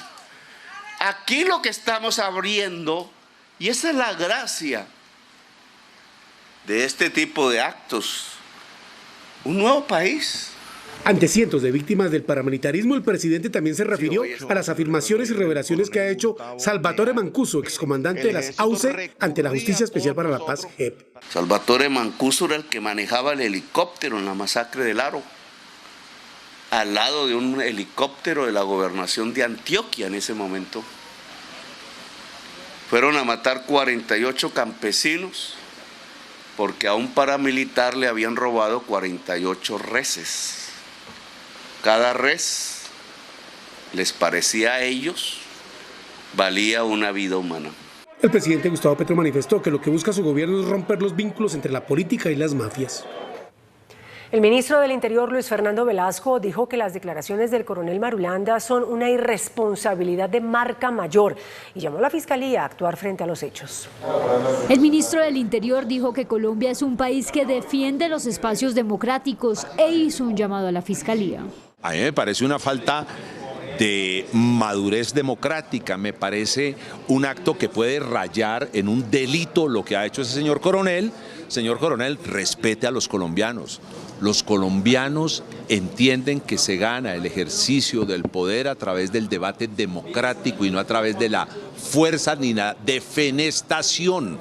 Aquí lo que estamos abriendo, y esa es la gracia de este tipo de actos, un nuevo país. Ante cientos de víctimas del paramilitarismo, el presidente también se refirió a las afirmaciones y revelaciones que ha hecho Salvatore Mancuso, excomandante de las AUCE, ante la Justicia Especial para la Paz, JEP. Salvatore Mancuso era el que manejaba el helicóptero en la masacre del Aro, al lado de un helicóptero de la gobernación de Antioquia en ese momento. Fueron a matar 48 campesinos porque a un paramilitar le habían robado 48 reses. Cada res, les parecía a ellos, valía una vida humana. El presidente Gustavo Petro manifestó que lo que busca su gobierno es romper los vínculos entre la política y las mafias. El ministro del Interior, Luis Fernando Velasco, dijo que las declaraciones del coronel Marulanda son una irresponsabilidad de marca mayor y llamó a la Fiscalía a actuar frente a los hechos. El ministro del Interior dijo que Colombia es un país que defiende los espacios democráticos e hizo un llamado a la Fiscalía. A mí me parece una falta de madurez democrática, me parece un acto que puede rayar en un delito lo que ha hecho ese señor coronel. Señor coronel, respete a los colombianos. Los colombianos entienden que se gana el ejercicio del poder a través del debate democrático y no a través de la fuerza ni la defenestración.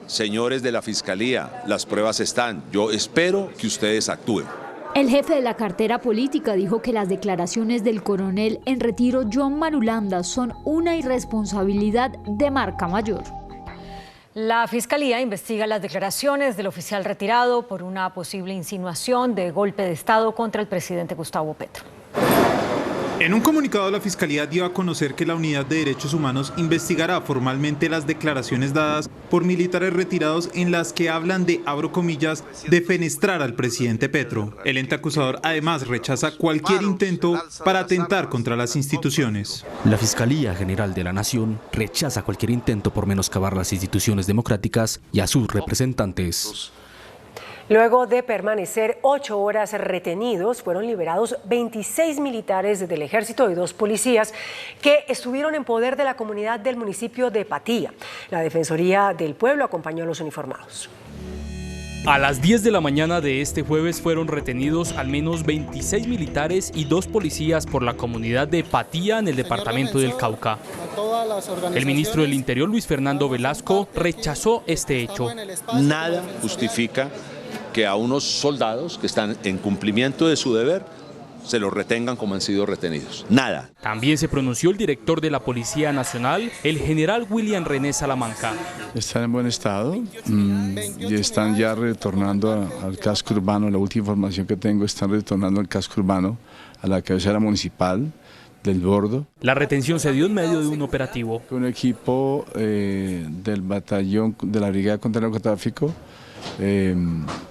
Señores de la Fiscalía, las pruebas están. Yo espero que ustedes actúen. El jefe de la cartera política dijo que las declaraciones del coronel en retiro John Marulanda son una irresponsabilidad de marca mayor. La Fiscalía investiga las declaraciones del oficial retirado por una posible insinuación de golpe de Estado contra el presidente Gustavo Petro. En un comunicado, la Fiscalía dio a conocer que la Unidad de Derechos Humanos investigará formalmente las declaraciones dadas por militares retirados en las que hablan de, abro comillas, defenestrar al presidente Petro. El ente acusador además rechaza cualquier intento para atentar contra las instituciones. La Fiscalía General de la Nación rechaza cualquier intento por menoscabar las instituciones democráticas y a sus representantes. Luego de permanecer 8 horas retenidos, fueron liberados 26 militares del ejército y 2 policías que estuvieron en poder de la comunidad del municipio de Patía. La Defensoría del Pueblo acompañó a los uniformados. A las 10 de la mañana de este jueves fueron retenidos al menos 26 militares y 2 policías por la comunidad de Patía en el departamento del Cauca. El ministro del Interior, Luis Fernando Velasco, rechazó este hecho. Nada justifica que a unos soldados que están en cumplimiento de su deber se los retengan como han sido retenidos. Nada. También se pronunció el director de la Policía Nacional, el general William René Salamanca. Están en buen estado y están ya retornando al casco urbano. La última información que tengo, están retornando al casco urbano, a la cabecera municipal del Bordo. La retención se dio en medio de un operativo. Un equipo del batallón de la Brigada contra el Narcotráfico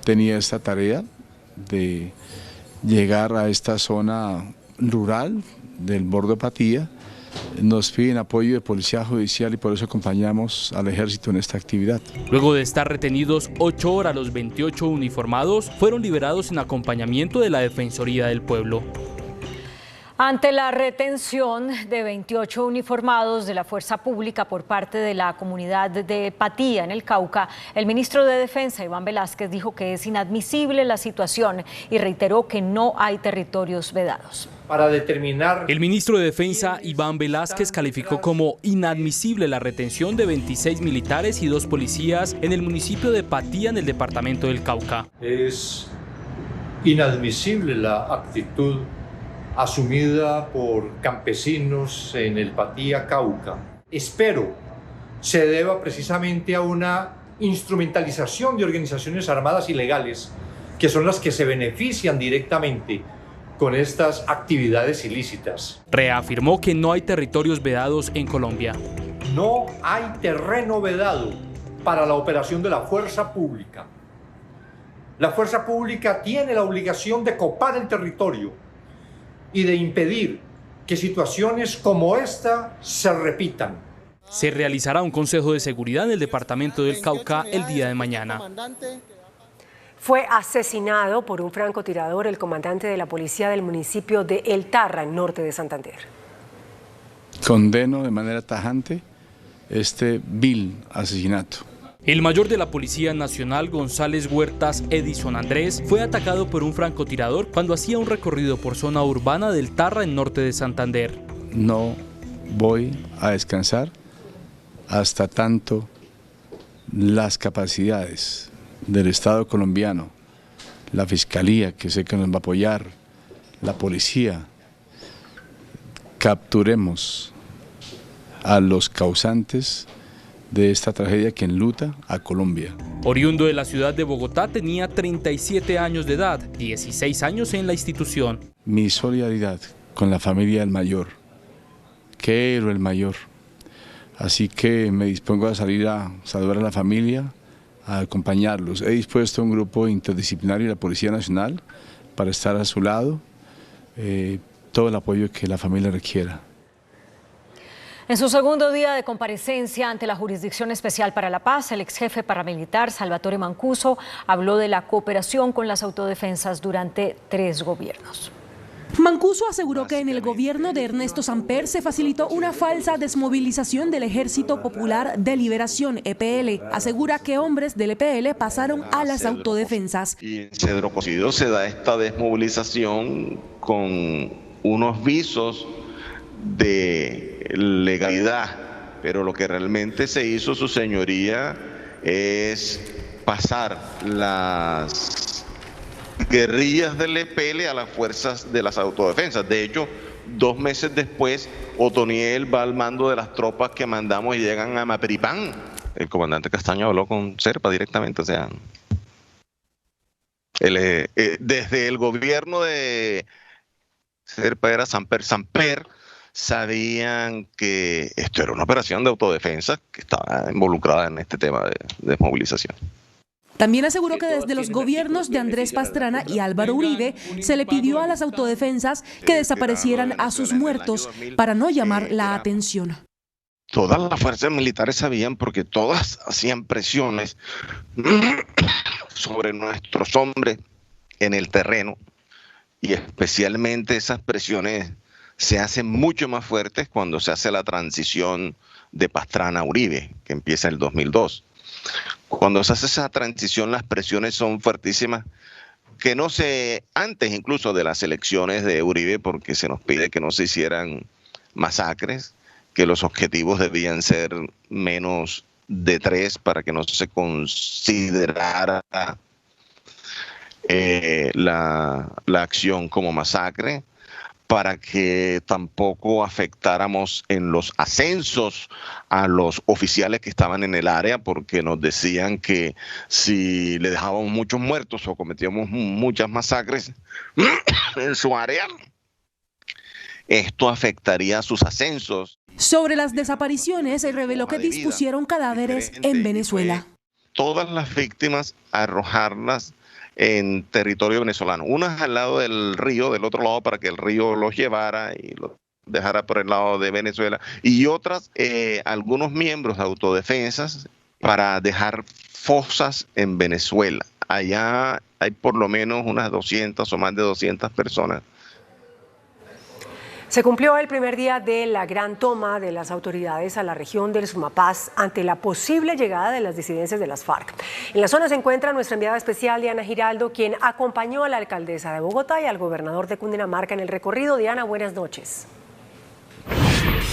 tenía esta tarea de llegar a esta zona rural del Bordo de Patía. Nos piden apoyo de Policía Judicial y por eso acompañamos al Ejército en esta actividad. Luego de estar retenidos 8 horas, los 28 uniformados fueron liberados en acompañamiento de la Defensoría del Pueblo. Ante la retención de 28 uniformados de la Fuerza Pública por parte de la comunidad de Patía, en el Cauca, el ministro de Defensa, Iván Velásquez, dijo que es inadmisible la situación y reiteró que no hay territorios vedados. Para determinar... El ministro de Defensa, Iván Velásquez, calificó como inadmisible la retención de 26 militares y 2 policías en el municipio de Patía, en el departamento del Cauca. Es inadmisible la actitud asumida por campesinos en el Patía, Cauca. Espero se deba precisamente a una instrumentalización de organizaciones armadas ilegales, que son las que se benefician directamente con estas actividades ilícitas. Reafirmó que no hay territorios vedados en Colombia. No hay terreno vedado para la operación de la fuerza pública. La fuerza pública tiene la obligación de copar el territorio y de impedir que situaciones como esta se repitan. Se realizará un consejo de seguridad en el departamento del Cauca el día de mañana. Fue asesinado por un francotirador el comandante de la policía del municipio de El Tarra, en norte de Santander. Condeno de manera tajante este vil asesinato. El mayor de la Policía Nacional, González Huertas Edison Andrés, fue atacado por un francotirador cuando hacía un recorrido por zona urbana del Tarra, en norte de Santander. No voy a descansar hasta tanto las capacidades del Estado colombiano, la Fiscalía, que sé que nos va a apoyar, la policía, capturemos a los causantes de esta tragedia que enluta a Colombia. Oriundo de la ciudad de Bogotá, tenía 37 años de edad, 16 años en la institución. Mi solidaridad con la familia del mayor, qué héroe el mayor. Así que me dispongo a salir a saludar a la familia, a acompañarlos. He dispuesto un grupo interdisciplinario de la Policía Nacional para estar a su lado, todo el apoyo que la familia requiera. En su segundo día de comparecencia ante la Jurisdicción Especial para la Paz, el exjefe paramilitar Salvatore Mancuso habló de la cooperación con las autodefensas durante 3 gobiernos. Mancuso aseguró que en el gobierno de Ernesto Samper se facilitó una falsa desmovilización del Ejército Popular de Liberación, EPL. Asegura que hombres del EPL pasaron a las autodefensas. Y en Cedro Cocido se da esta desmovilización con unos visos de legalidad, pero lo que realmente se hizo, su señoría, es pasar las guerrillas del EPL a las fuerzas de las autodefensas. De hecho, 2 meses después, Otoniel va al mando de las tropas que mandamos y llegan a Maperipán. El comandante Castaño habló con Serpa directamente, o sea, desde el gobierno de Serpa era Samper, sabían que esto era una operación de autodefensa que estaba involucrada en este tema de desmovilización. También aseguró que desde los gobiernos de Andrés Pastrana y Álvaro Uribe se le pidió a las autodefensas que desaparecieran a sus muertos para no llamar la atención. Todas las fuerzas militares sabían, porque todas hacían presiones sobre nuestros hombres en el terreno, y especialmente esas presiones se hacen mucho más fuertes cuando se hace la transición de Pastrana a Uribe, que empieza en el 2002. Cuando se hace esa transición, las presiones son fuertísimas, que no se, antes incluso de las elecciones de Uribe, porque se nos pide que no se hicieran masacres, que los objetivos debían ser menos de 3 para que no se considerara la acción como masacre, para que tampoco afectáramos en los ascensos a los oficiales que estaban en el área, porque nos decían que si le dejábamos muchos muertos o cometíamos muchas masacres en su área, esto afectaría a sus ascensos. Sobre las desapariciones, se reveló que dispusieron cadáveres en Venezuela. Todas las víctimas, arrojarlas en territorio venezolano, unas al lado del río, del otro lado, para que el río los llevara y los dejara por el lado de Venezuela, y otras, algunos miembros de autodefensas, para dejar fosas en Venezuela. Allá hay por lo menos unas 200 o más de 200 personas. Se cumplió el primer día de la gran toma de las autoridades a la región del Sumapaz ante la posible llegada de las disidencias de las FARC. En la zona se encuentra nuestra enviada especial Diana Giraldo, quien acompañó a la alcaldesa de Bogotá y al gobernador de Cundinamarca en el recorrido. Diana, buenas noches.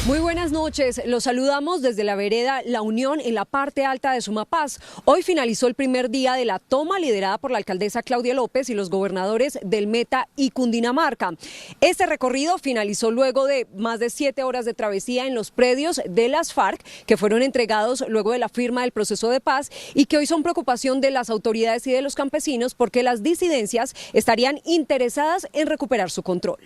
Muy buenas noches, los saludamos desde la vereda La Unión en la parte alta de Sumapaz. Hoy finalizó el primer día de la toma liderada por la alcaldesa Claudia López y los gobernadores del Meta y Cundinamarca. Este recorrido finalizó luego de más de 7 horas de travesía en los predios de las FARC, que fueron entregados luego de la firma del proceso de paz y que hoy son preocupación de las autoridades y de los campesinos porque las disidencias estarían interesadas en recuperar su control.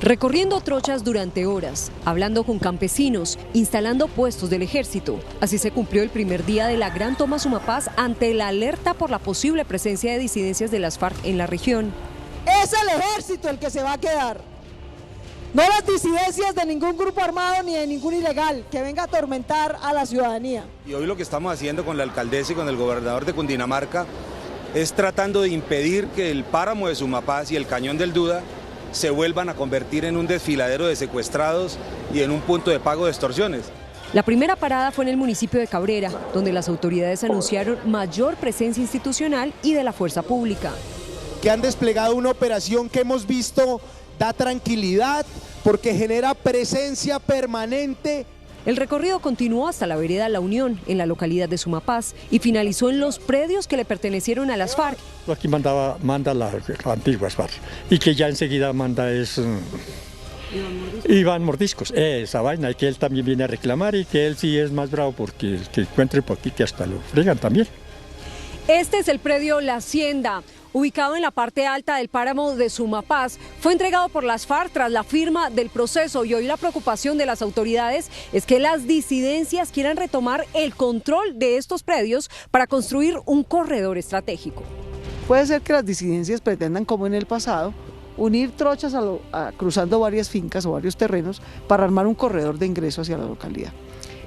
Recorriendo trochas durante horas, hablando con campesinos, instalando puestos del ejército. Así se cumplió el primer día de la gran toma Sumapaz ante la alerta por la posible presencia de disidencias de las FARC en la región. Es el ejército el que se va a quedar, no las disidencias de ningún grupo armado ni de ningún ilegal que venga a atormentar a la ciudadanía. Y hoy lo que estamos haciendo con la alcaldesa y con el gobernador de Cundinamarca es tratando de impedir que el páramo de Sumapaz y el cañón del Duda se vuelvan a convertir en un desfiladero de secuestrados y en un punto de pago de extorsiones. La primera parada fue en el municipio de Cabrera, donde las autoridades anunciaron mayor presencia institucional y de la fuerza pública. Que han desplegado una operación que hemos visto da tranquilidad porque genera presencia permanente. El recorrido continuó hasta la vereda La Unión, en la localidad de Sumapaz, y finalizó en los predios que le pertenecieron a las FARC. Aquí manda la antigua FARC y que ya enseguida manda es Iván Mordiscos, esa vaina, y que él también viene a reclamar y que él sí es más bravo porque el que encuentre por aquí que hasta lo fregan también. Este es el predio La Hacienda, ubicado en la parte alta del páramo de Sumapaz. Fue entregado por las FARC tras la firma del proceso y hoy la preocupación de las autoridades es que las disidencias quieran retomar el control de estos predios para construir un corredor estratégico. Puede ser que las disidencias pretendan, como en el pasado, unir trochas cruzando varias fincas o varios terrenos para armar un corredor de ingreso hacia la localidad.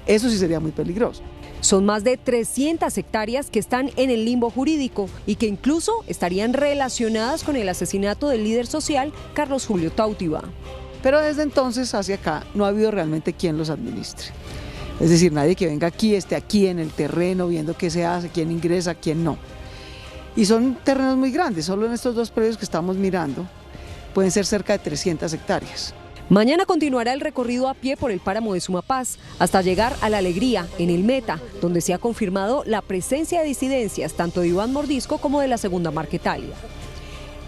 Eso sí sería muy peligroso. Son más de 300 hectáreas que están en el limbo jurídico y que incluso estarían relacionadas con el asesinato del líder social Carlos Julio Tautiva. Pero desde entonces hacia acá no ha habido realmente quien los administre. Es decir, nadie que venga aquí, esté aquí en el terreno viendo qué se hace, quién ingresa, quién no. Y son terrenos muy grandes, solo en estos dos predios que estamos mirando pueden ser cerca de 300 hectáreas. Mañana continuará el recorrido a pie por el páramo de Sumapaz hasta llegar a La Alegría, en el Meta, donde se ha confirmado la presencia de disidencias tanto de Iván Mordisco como de la Segunda Marquetalia.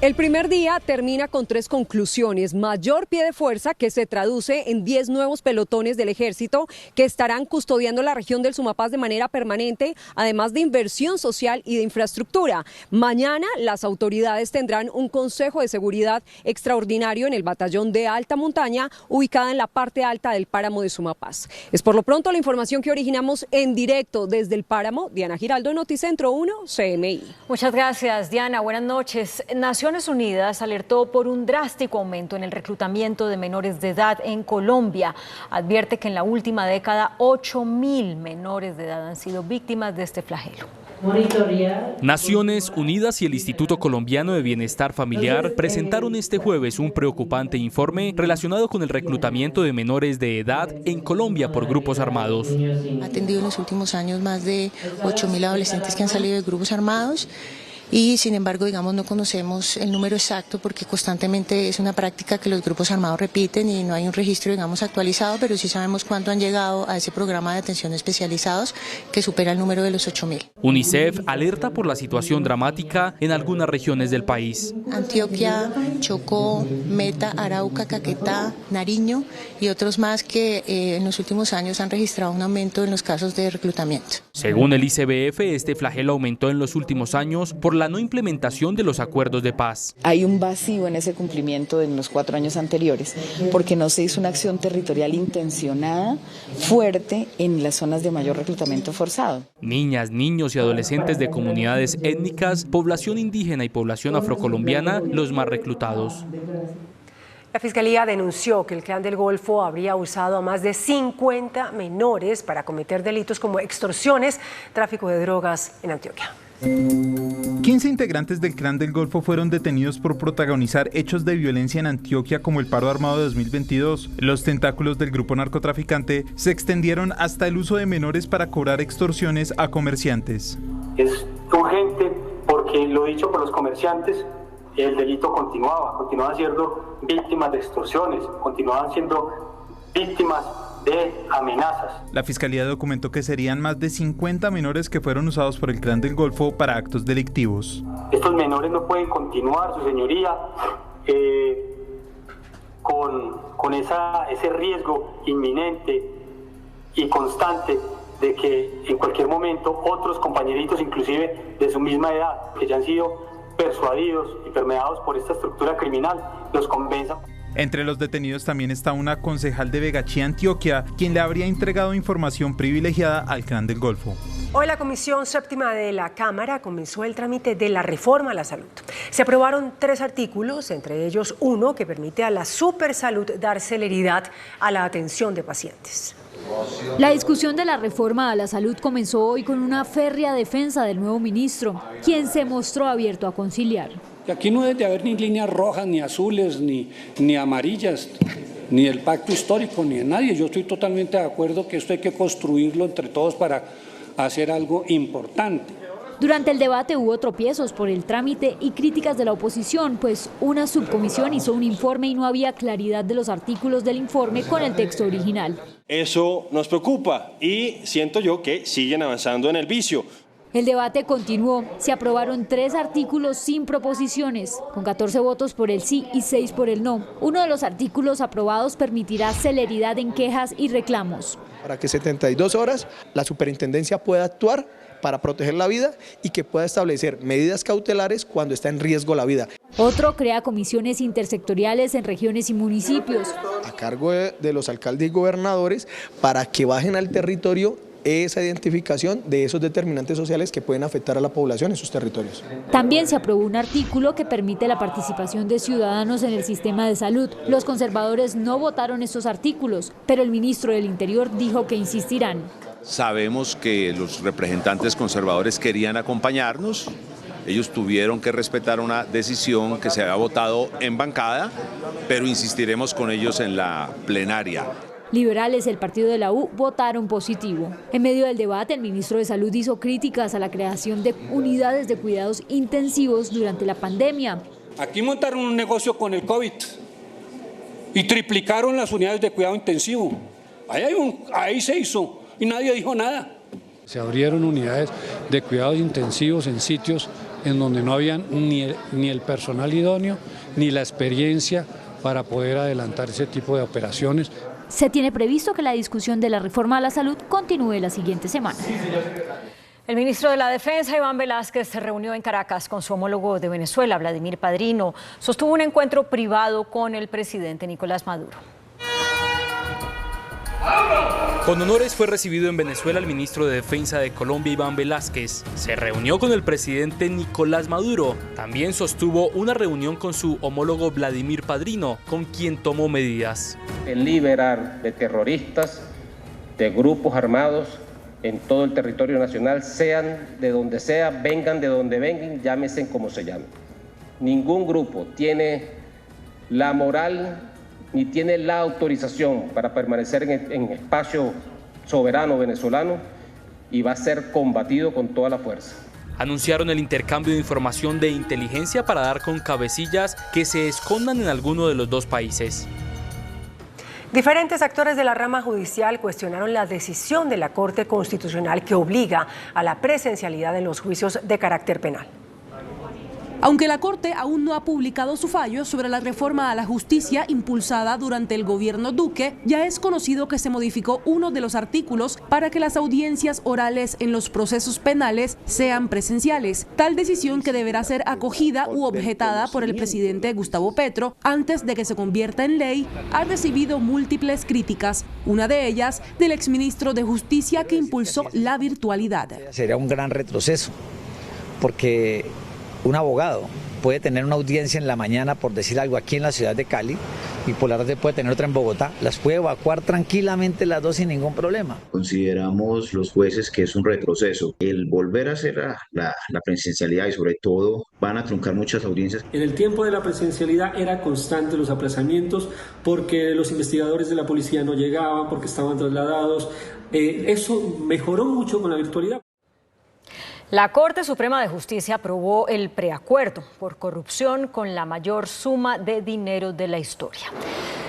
El primer día termina con 3 conclusiones: mayor pie de fuerza, que se traduce en 10 nuevos pelotones del ejército que estarán custodiando la región del Sumapaz de manera permanente, además de inversión social y de infraestructura. Mañana las autoridades tendrán un consejo de seguridad extraordinario en el batallón de alta montaña, ubicada en la parte alta del páramo de Sumapaz. Es por lo pronto la información que originamos en directo desde el páramo. Diana Giraldo, Noticentro 1, CMI. Muchas gracias, Diana. Buenas noches. Naciones Unidas alertó por un drástico aumento en el reclutamiento de menores de edad en Colombia. Advierte que en la última década 8.000 menores de edad han sido víctimas de este flagelo. Naciones Unidas y el Instituto Colombiano de Bienestar Familiar presentaron este jueves un preocupante informe relacionado con el reclutamiento de menores de edad en Colombia por grupos armados. Ha atendido en los últimos años más de 8.000 adolescentes que han salido de grupos armados. Y sin embargo, digamos, no conocemos el número exacto porque constantemente es una práctica que los grupos armados repiten y no hay un registro, digamos, actualizado, pero sí sabemos cuánto han llegado a ese programa de atención especializados que supera el número de los 8.000. UNICEF alerta por la situación dramática en algunas regiones del país. Antioquia, Chocó, Meta, Arauca, Caquetá, Nariño y otros más que en los últimos años han registrado un aumento en los casos de reclutamiento. Según el ICBF, este flagelo aumentó en los últimos años por la no implementación de los acuerdos de paz. Hay un vacío en ese cumplimiento en los 4 años anteriores, porque no se hizo una acción territorial intencionada, fuerte, en las zonas de mayor reclutamiento forzado. Niñas, niños y adolescentes de comunidades étnicas, población indígena y población afrocolombiana, los más reclutados. La Fiscalía denunció que el Clan del Golfo habría usado a más de 50 menores para cometer delitos como extorsiones, tráfico de drogas en Antioquia. 15 integrantes del Clan del Golfo fueron detenidos por protagonizar hechos de violencia en Antioquia como el paro armado de 2022. Los tentáculos del grupo narcotraficante se extendieron hasta el uso de menores para cobrar extorsiones a comerciantes. Es urgente porque, lo dicho por los comerciantes, el delito continuaban siendo víctimas de extorsiones, continuaban siendo víctimas de amenazas. La Fiscalía documentó que serían más de 50 menores que fueron usados por el Clan del Golfo para actos delictivos. Estos menores no pueden continuar, su señoría, con ese riesgo inminente y constante de que en cualquier momento otros compañeritos, inclusive de su misma edad, que ya han sido persuadidos y permeados por esta estructura criminal, los convenzan. Entre los detenidos también está una concejal de Vegachí, Antioquia, quien le habría entregado información privilegiada al Clan del Golfo. Hoy la Comisión Séptima de la Cámara comenzó el trámite de la reforma a la salud. Se aprobaron 3 artículos, entre ellos uno que permite a la Supersalud dar celeridad a la atención de pacientes. La discusión de la reforma a la salud comenzó hoy con una férrea defensa del nuevo ministro, quien se mostró abierto a conciliar. Aquí no debe de haber ni líneas rojas, ni azules, ni amarillas, ni del pacto histórico, ni de nadie. Yo estoy totalmente de acuerdo que esto hay que construirlo entre todos para hacer algo importante. Durante el debate hubo tropiezos por el trámite y críticas de la oposición, pues una subcomisión hizo un informe y no había claridad de los artículos del informe con el texto original. Eso nos preocupa y siento yo que siguen avanzando en el vicio. El debate continuó. Se aprobaron 3 artículos sin proposiciones, con 14 votos por el sí y 6 por el no. Uno de los artículos aprobados permitirá celeridad en quejas y reclamos. Para que 72 horas la superintendencia pueda actuar para proteger la vida y que pueda establecer medidas cautelares cuando está en riesgo la vida. Otro crea comisiones intersectoriales en regiones y municipios. A cargo de los alcaldes y gobernadores para que bajen al territorio esa identificación de esos determinantes sociales que pueden afectar a la población en sus territorios. También se aprobó un artículo que permite la participación de ciudadanos en el sistema de salud. Los conservadores no votaron estos artículos, pero el ministro del Interior dijo que insistirán. Sabemos que los representantes conservadores querían acompañarnos. Ellos tuvieron que respetar una decisión que se había votado en bancada, pero insistiremos con ellos en la plenaria. Liberales, el partido de la U, votaron positivo. En medio del debate, el ministro de Salud hizo críticas a la creación de unidades de cuidados intensivos durante la pandemia. Aquí montaron un negocio con el COVID y triplicaron las unidades de cuidado intensivo. Ahí se hizo y nadie dijo nada. Se abrieron unidades de cuidados intensivos en sitios en donde no había ni el personal idóneo ni la experiencia para poder adelantar ese tipo de operaciones. Se tiene previsto que la discusión de la reforma a la salud continúe la siguiente semana. El ministro de la Defensa, Iván Velásquez, se reunió en Caracas con su homólogo de Venezuela, Vladimir Padrino. Sostuvo un encuentro privado con el presidente Nicolás Maduro. Con honores fue recibido en Venezuela el ministro de Defensa de Colombia, Iván Velásquez. Se reunió con el presidente Nicolás Maduro. También sostuvo una reunión con su homólogo Vladimir Padrino, con quien tomó medidas. El liberar de terroristas, de grupos armados en todo el territorio nacional, sean de donde sea, vengan de donde vengan, llámese como se llamen. Ningún grupo tiene la moral ni tiene la autorización para permanecer en espacio soberano venezolano y va a ser combatido con toda la fuerza. Anunciaron el intercambio de información de inteligencia para dar con cabecillas que se escondan en alguno de los dos países. Diferentes actores de la rama judicial cuestionaron la decisión de la Corte Constitucional que obliga a la presencialidad en los juicios de carácter penal. Aunque la Corte aún no ha publicado su fallo sobre la reforma a la justicia impulsada durante el gobierno Duque, ya es conocido que se modificó uno de los artículos para que las audiencias orales en los procesos penales sean presenciales. Tal decisión, que deberá ser acogida u objetada por el presidente Gustavo Petro antes de que se convierta en ley, ha recibido múltiples críticas, una de ellas del exministro de Justicia, que impulsó la virtualidad. Sería un gran retroceso, porque un abogado puede tener una audiencia en la mañana, por decir algo, aquí en la ciudad de Cali, y por la tarde puede tener otra en Bogotá. Las puede evacuar tranquilamente las dos sin ningún problema. Consideramos los jueces que es un retroceso. El volver a hacer la presencialidad, y sobre todo van a truncar muchas audiencias. En el tiempo de la presencialidad era constante los aplazamientos porque los investigadores de la policía no llegaban, porque estaban trasladados. Eso mejoró mucho con la virtualidad. La Corte Suprema de Justicia aprobó el preacuerdo por corrupción con la mayor suma de dinero de la historia.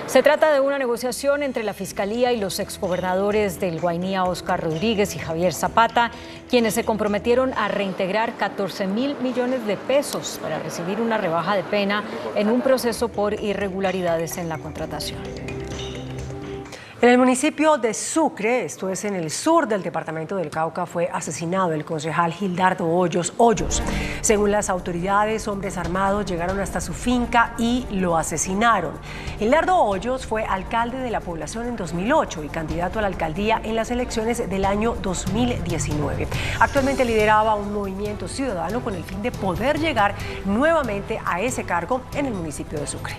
Se trata de una negociación entre la Fiscalía y los exgobernadores del Guainía, Óscar Rodríguez y Javier Zapata, quienes se comprometieron a reintegrar 14.000 millones de pesos para recibir una rebaja de pena en un proceso por irregularidades en la contratación. En el municipio de Sucre, esto es en el sur del departamento del Cauca, fue asesinado el concejal Gildardo Hoyos. Según las autoridades, hombres armados llegaron hasta su finca y lo asesinaron. Gildardo Hoyos fue alcalde de la población en 2008 y candidato a la alcaldía en las elecciones del año 2019. Actualmente lideraba un movimiento ciudadano con el fin de poder llegar nuevamente a ese cargo en el municipio de Sucre.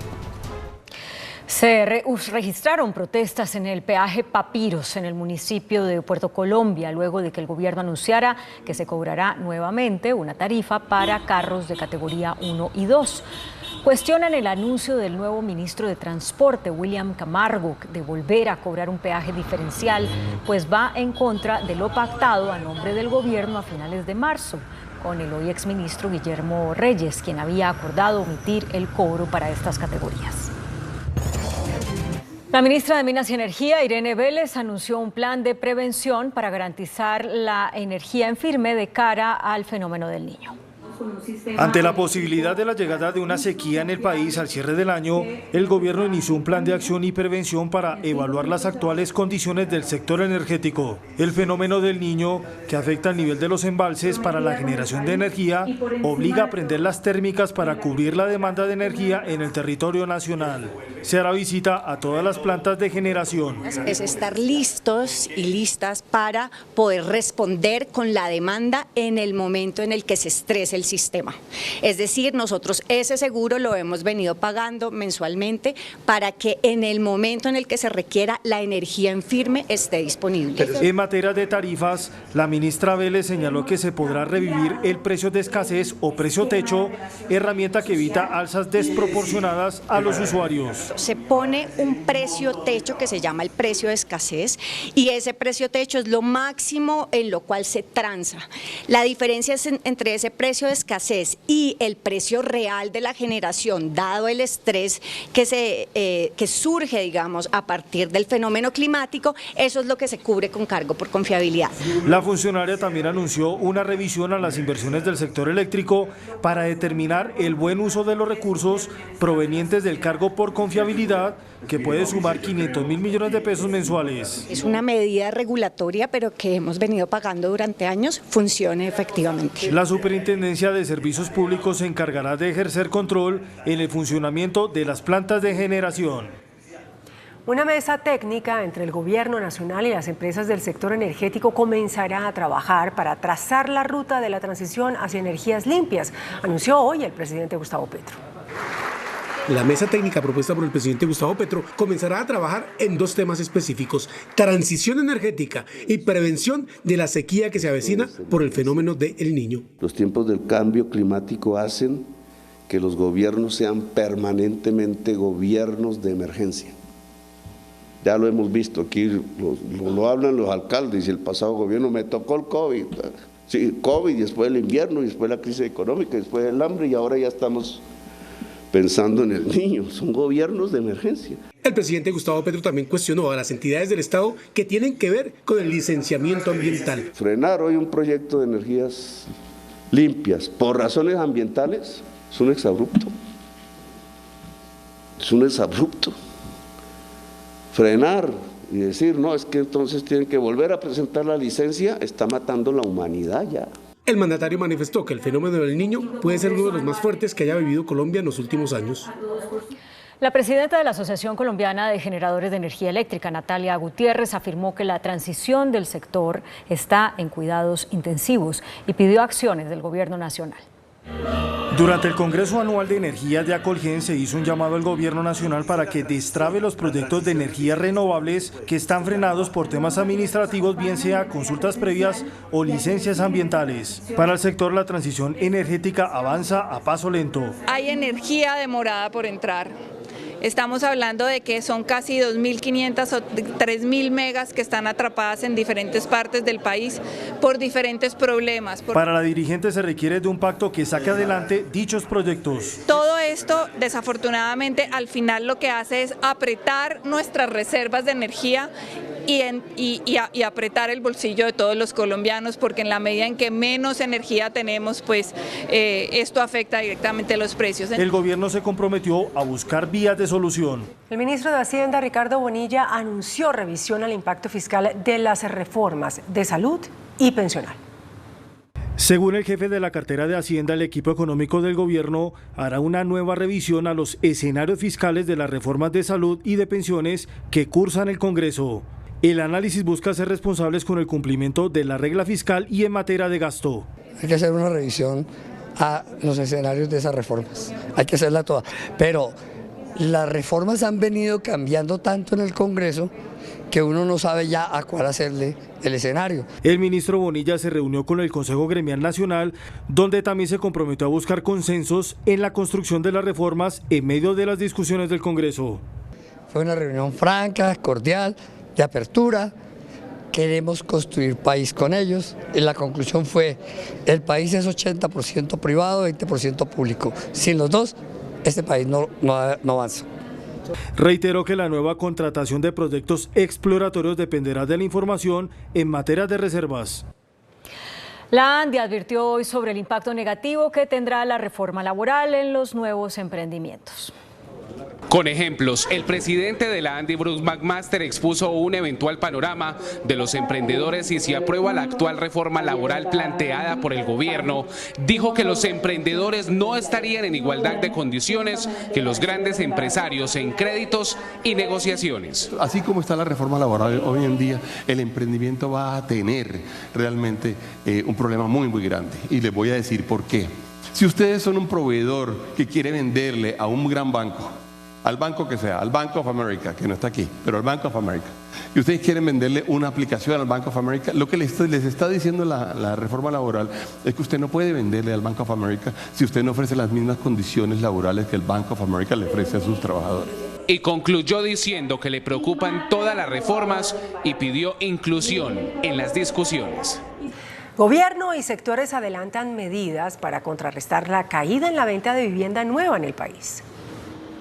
Se registraron protestas en el peaje Papiros en el municipio de Puerto Colombia luego de que el gobierno anunciara que se cobrará nuevamente una tarifa para carros de categoría 1 y 2. Cuestionan el anuncio del nuevo ministro de Transporte, William Camargo, de volver a cobrar un peaje diferencial, pues va en contra de lo pactado a nombre del gobierno a finales de marzo con el hoy exministro Guillermo Reyes, quien había acordado omitir el cobro para estas categorías. La ministra de Minas y Energía, Irene Vélez, anunció un plan de prevención para garantizar la energía en firme de cara al fenómeno del Niño. Ante la posibilidad de la llegada de una sequía en el país al cierre del año, el gobierno inició un plan de acción y prevención para evaluar las actuales condiciones del sector energético. El fenómeno del Niño, que afecta el nivel de los embalses para la generación de energía, obliga a prender las térmicas para cubrir la demanda de energía en el territorio nacional. Se hará visita a todas las plantas de generación. Es estar listos y listas para poder responder con la demanda en el momento en el que se estrese el sistema. Es decir, nosotros ese seguro lo hemos venido pagando mensualmente para que en el momento en el que se requiera la energía en firme esté disponible. En materia de tarifas, la ministra Vélez señaló que se podrá revivir el precio de escasez o precio techo, herramienta que evita alzas desproporcionadas a los usuarios. Se pone un precio techo que se llama el precio de escasez y ese precio techo es lo máximo en lo cual se transa. La diferencia es entre ese precio de escasez y el precio real de la generación, dado el estrés que surge, digamos, a partir del fenómeno climático, eso es lo que se cubre con cargo por confiabilidad. La funcionaria también anunció una revisión a las inversiones del sector eléctrico para determinar el buen uso de los recursos provenientes del cargo por confiabilidad, que puede sumar 500.000 millones de pesos mensuales. Es una medida regulatoria, pero que hemos venido pagando durante años, funcione efectivamente. La Superintendencia de Servicios Públicos se encargará de ejercer control en el funcionamiento de las plantas de generación. Una mesa técnica entre el Gobierno Nacional y las empresas del sector energético comenzará a trabajar para trazar la ruta de la transición hacia energías limpias, anunció hoy el presidente Gustavo Petro. La mesa técnica propuesta por el presidente Gustavo Petro comenzará a trabajar en dos temas específicos: transición energética y prevención de la sequía que se avecina por el fenómeno de El Niño. Los tiempos del cambio climático hacen que los gobiernos sean permanentemente gobiernos de emergencia. Ya lo hemos visto, aquí lo hablan los alcaldes, y el pasado gobierno me tocó el COVID. Sí, COVID, y después el invierno, y después la crisis económica, y después el hambre, y ahora ya estamos pensando en El Niño. Son gobiernos de emergencia. El presidente Gustavo Petro también cuestionó a las entidades del Estado que tienen que ver con el licenciamiento ambiental. Frenar hoy un proyecto de energías limpias por razones ambientales es un exabrupto. Es un exabrupto. Frenar y decir, no, es que entonces tienen que volver a presentar la licencia, está matando la humanidad ya. El mandatario manifestó que el fenómeno del Niño puede ser uno de los más fuertes que haya vivido Colombia en los últimos años. La presidenta de la Asociación Colombiana de Generadores de Energía Eléctrica, Natalia Gutiérrez, afirmó que la transición del sector está en cuidados intensivos y pidió acciones del gobierno nacional. Durante el Congreso Anual de Energía de Acolgen se hizo un llamado al gobierno nacional para que destrabe los proyectos de energías renovables que están frenados por temas administrativos, bien sea consultas previas o licencias ambientales. Para el sector, la transición energética avanza a paso lento. Hay energía demorada por entrar. Estamos hablando de que son casi 2.500 o 3.000 megas que están atrapadas en diferentes partes del país por diferentes problemas. Para la dirigente se requiere de un pacto que saque adelante dichos proyectos. Todo esto, desafortunadamente, al final lo que hace es apretar nuestras reservas de energía y apretar el bolsillo de todos los colombianos, porque en la medida en que menos energía tenemos, pues esto afecta directamente los precios. El gobierno se comprometió a buscar vías de solución. El ministro de Hacienda, Ricardo Bonilla, anunció revisión al impacto fiscal de las reformas de salud y pensional. Según el jefe de la cartera de Hacienda, el equipo económico del gobierno hará una nueva revisión a los escenarios fiscales de las reformas de salud y de pensiones que cursan el Congreso. El análisis busca ser responsables con el cumplimiento de la regla fiscal y en materia de gasto. Hay que hacer una revisión a los escenarios de esas reformas, hay que hacerla toda, pero las reformas han venido cambiando tanto en el Congreso que uno no sabe ya a cuál hacerle el escenario. El ministro Bonilla se reunió con el Consejo Gremial Nacional, donde también se comprometió a buscar consensos en la construcción de las reformas en medio de las discusiones del Congreso. Fue una reunión franca, cordial, de apertura. Queremos construir país con ellos. Y la conclusión fue, el país es 80% privado, 20% público. Sin los dos, este país no avanza. Reiteró que la nueva contratación de proyectos exploratorios dependerá de la información en materia de reservas. La ANDI advirtió hoy sobre el impacto negativo que tendrá la reforma laboral en los nuevos emprendimientos. Con ejemplos, el presidente de la ANDI, Bruce McMaster, expuso un eventual panorama de los emprendedores y si aprueba la actual reforma laboral planteada por el gobierno, dijo que los emprendedores no estarían en igualdad de condiciones que los grandes empresarios en créditos y negociaciones. Así como está la reforma laboral hoy en día, el emprendimiento va a tener realmente un problema muy grande, y les voy a decir por qué. Si ustedes son un proveedor que quiere venderle a un gran banco, al banco que sea, al Bank of America, que no está aquí, pero al Bank of America, y ustedes quieren venderle una aplicación al Bank of America, lo que les está diciendo la reforma laboral es que usted no puede venderle al Bank of America si usted no ofrece las mismas condiciones laborales que el Bank of America le ofrece a sus trabajadores. Y concluyó diciendo que le preocupan todas las reformas y pidió inclusión en las discusiones. Gobierno y sectores adelantan medidas para contrarrestar la caída en la venta de vivienda nueva en el país.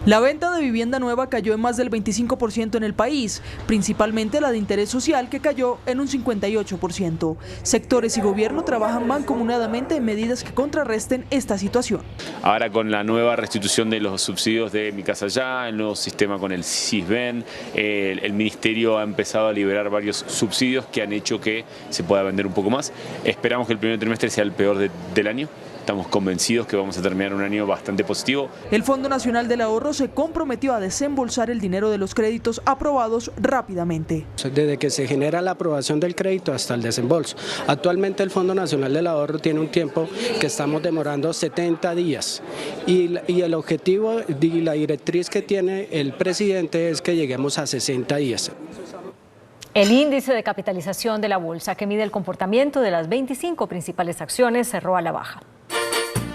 La venta de vivienda nueva cayó en más del 25% en el país, principalmente la de interés social, que cayó en un 58%. Sectores y gobierno trabajan mancomunadamente en medidas que contrarresten esta situación. Ahora con la nueva restitución de los subsidios de Mi Casa Ya, el nuevo sistema con el Sisbén, el Ministerio ha empezado a liberar varios subsidios que han hecho que se pueda vender un poco más. Esperamos que el primer trimestre sea el peor del año. Estamos convencidos que vamos a terminar un año bastante positivo. El Fondo Nacional del Ahorro se comprometió a desembolsar el dinero de los créditos aprobados rápidamente. Desde que se genera la aprobación del crédito hasta el desembolso. Actualmente el Fondo Nacional del Ahorro tiene un tiempo que estamos demorando 70 días y el objetivo y la directriz que tiene el presidente es que lleguemos a 60 días. El índice de capitalización de la bolsa, que mide el comportamiento de las 25 principales acciones, cerró a la baja.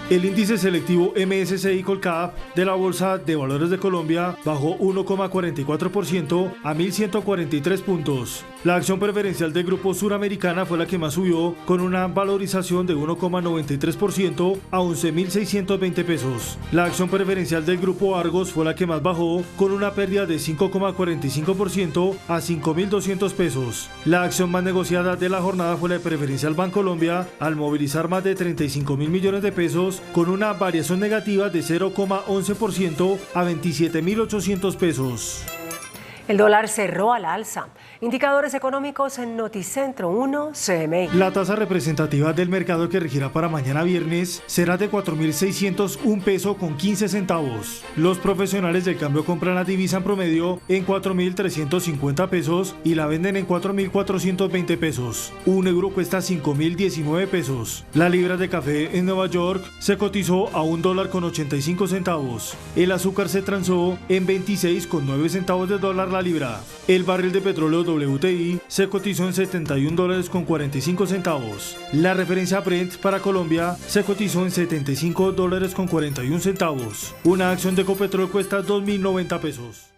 El índice selectivo MSCI Colcap de la Bolsa de Valores de Colombia bajó 1,44% a 1.143 puntos. La acción preferencial del Grupo Suramericana fue la que más subió, con una valorización de 1,93% a 11.620 pesos. La acción preferencial del Grupo Argos fue la que más bajó, con una pérdida de 5,45% a 5.200 pesos. La acción más negociada de la jornada fue la preferencial Bancolombia, al movilizar más de 35.000 millones de pesos, con una variación negativa de 0,11% a 27.800 pesos. El dólar cerró al alza. Indicadores económicos en Noticentro 1 CMI. La tasa representativa del mercado que regirá para mañana viernes será de 4.601 pesos con 15 centavos. Los profesionales del cambio compran la divisa en promedio en 4.350 pesos y la venden en 4.420 pesos. Un euro cuesta 5.019 pesos. La libra de café en Nueva York se cotizó a $1.85. El azúcar se transó en 26,9 centavos de dólar la libra. El barril de petróleo WTI se cotizó en $70.45. La referencia Brent para Colombia se cotizó en $75.41. Una acción de Ecopetrol cuesta 2.090 pesos.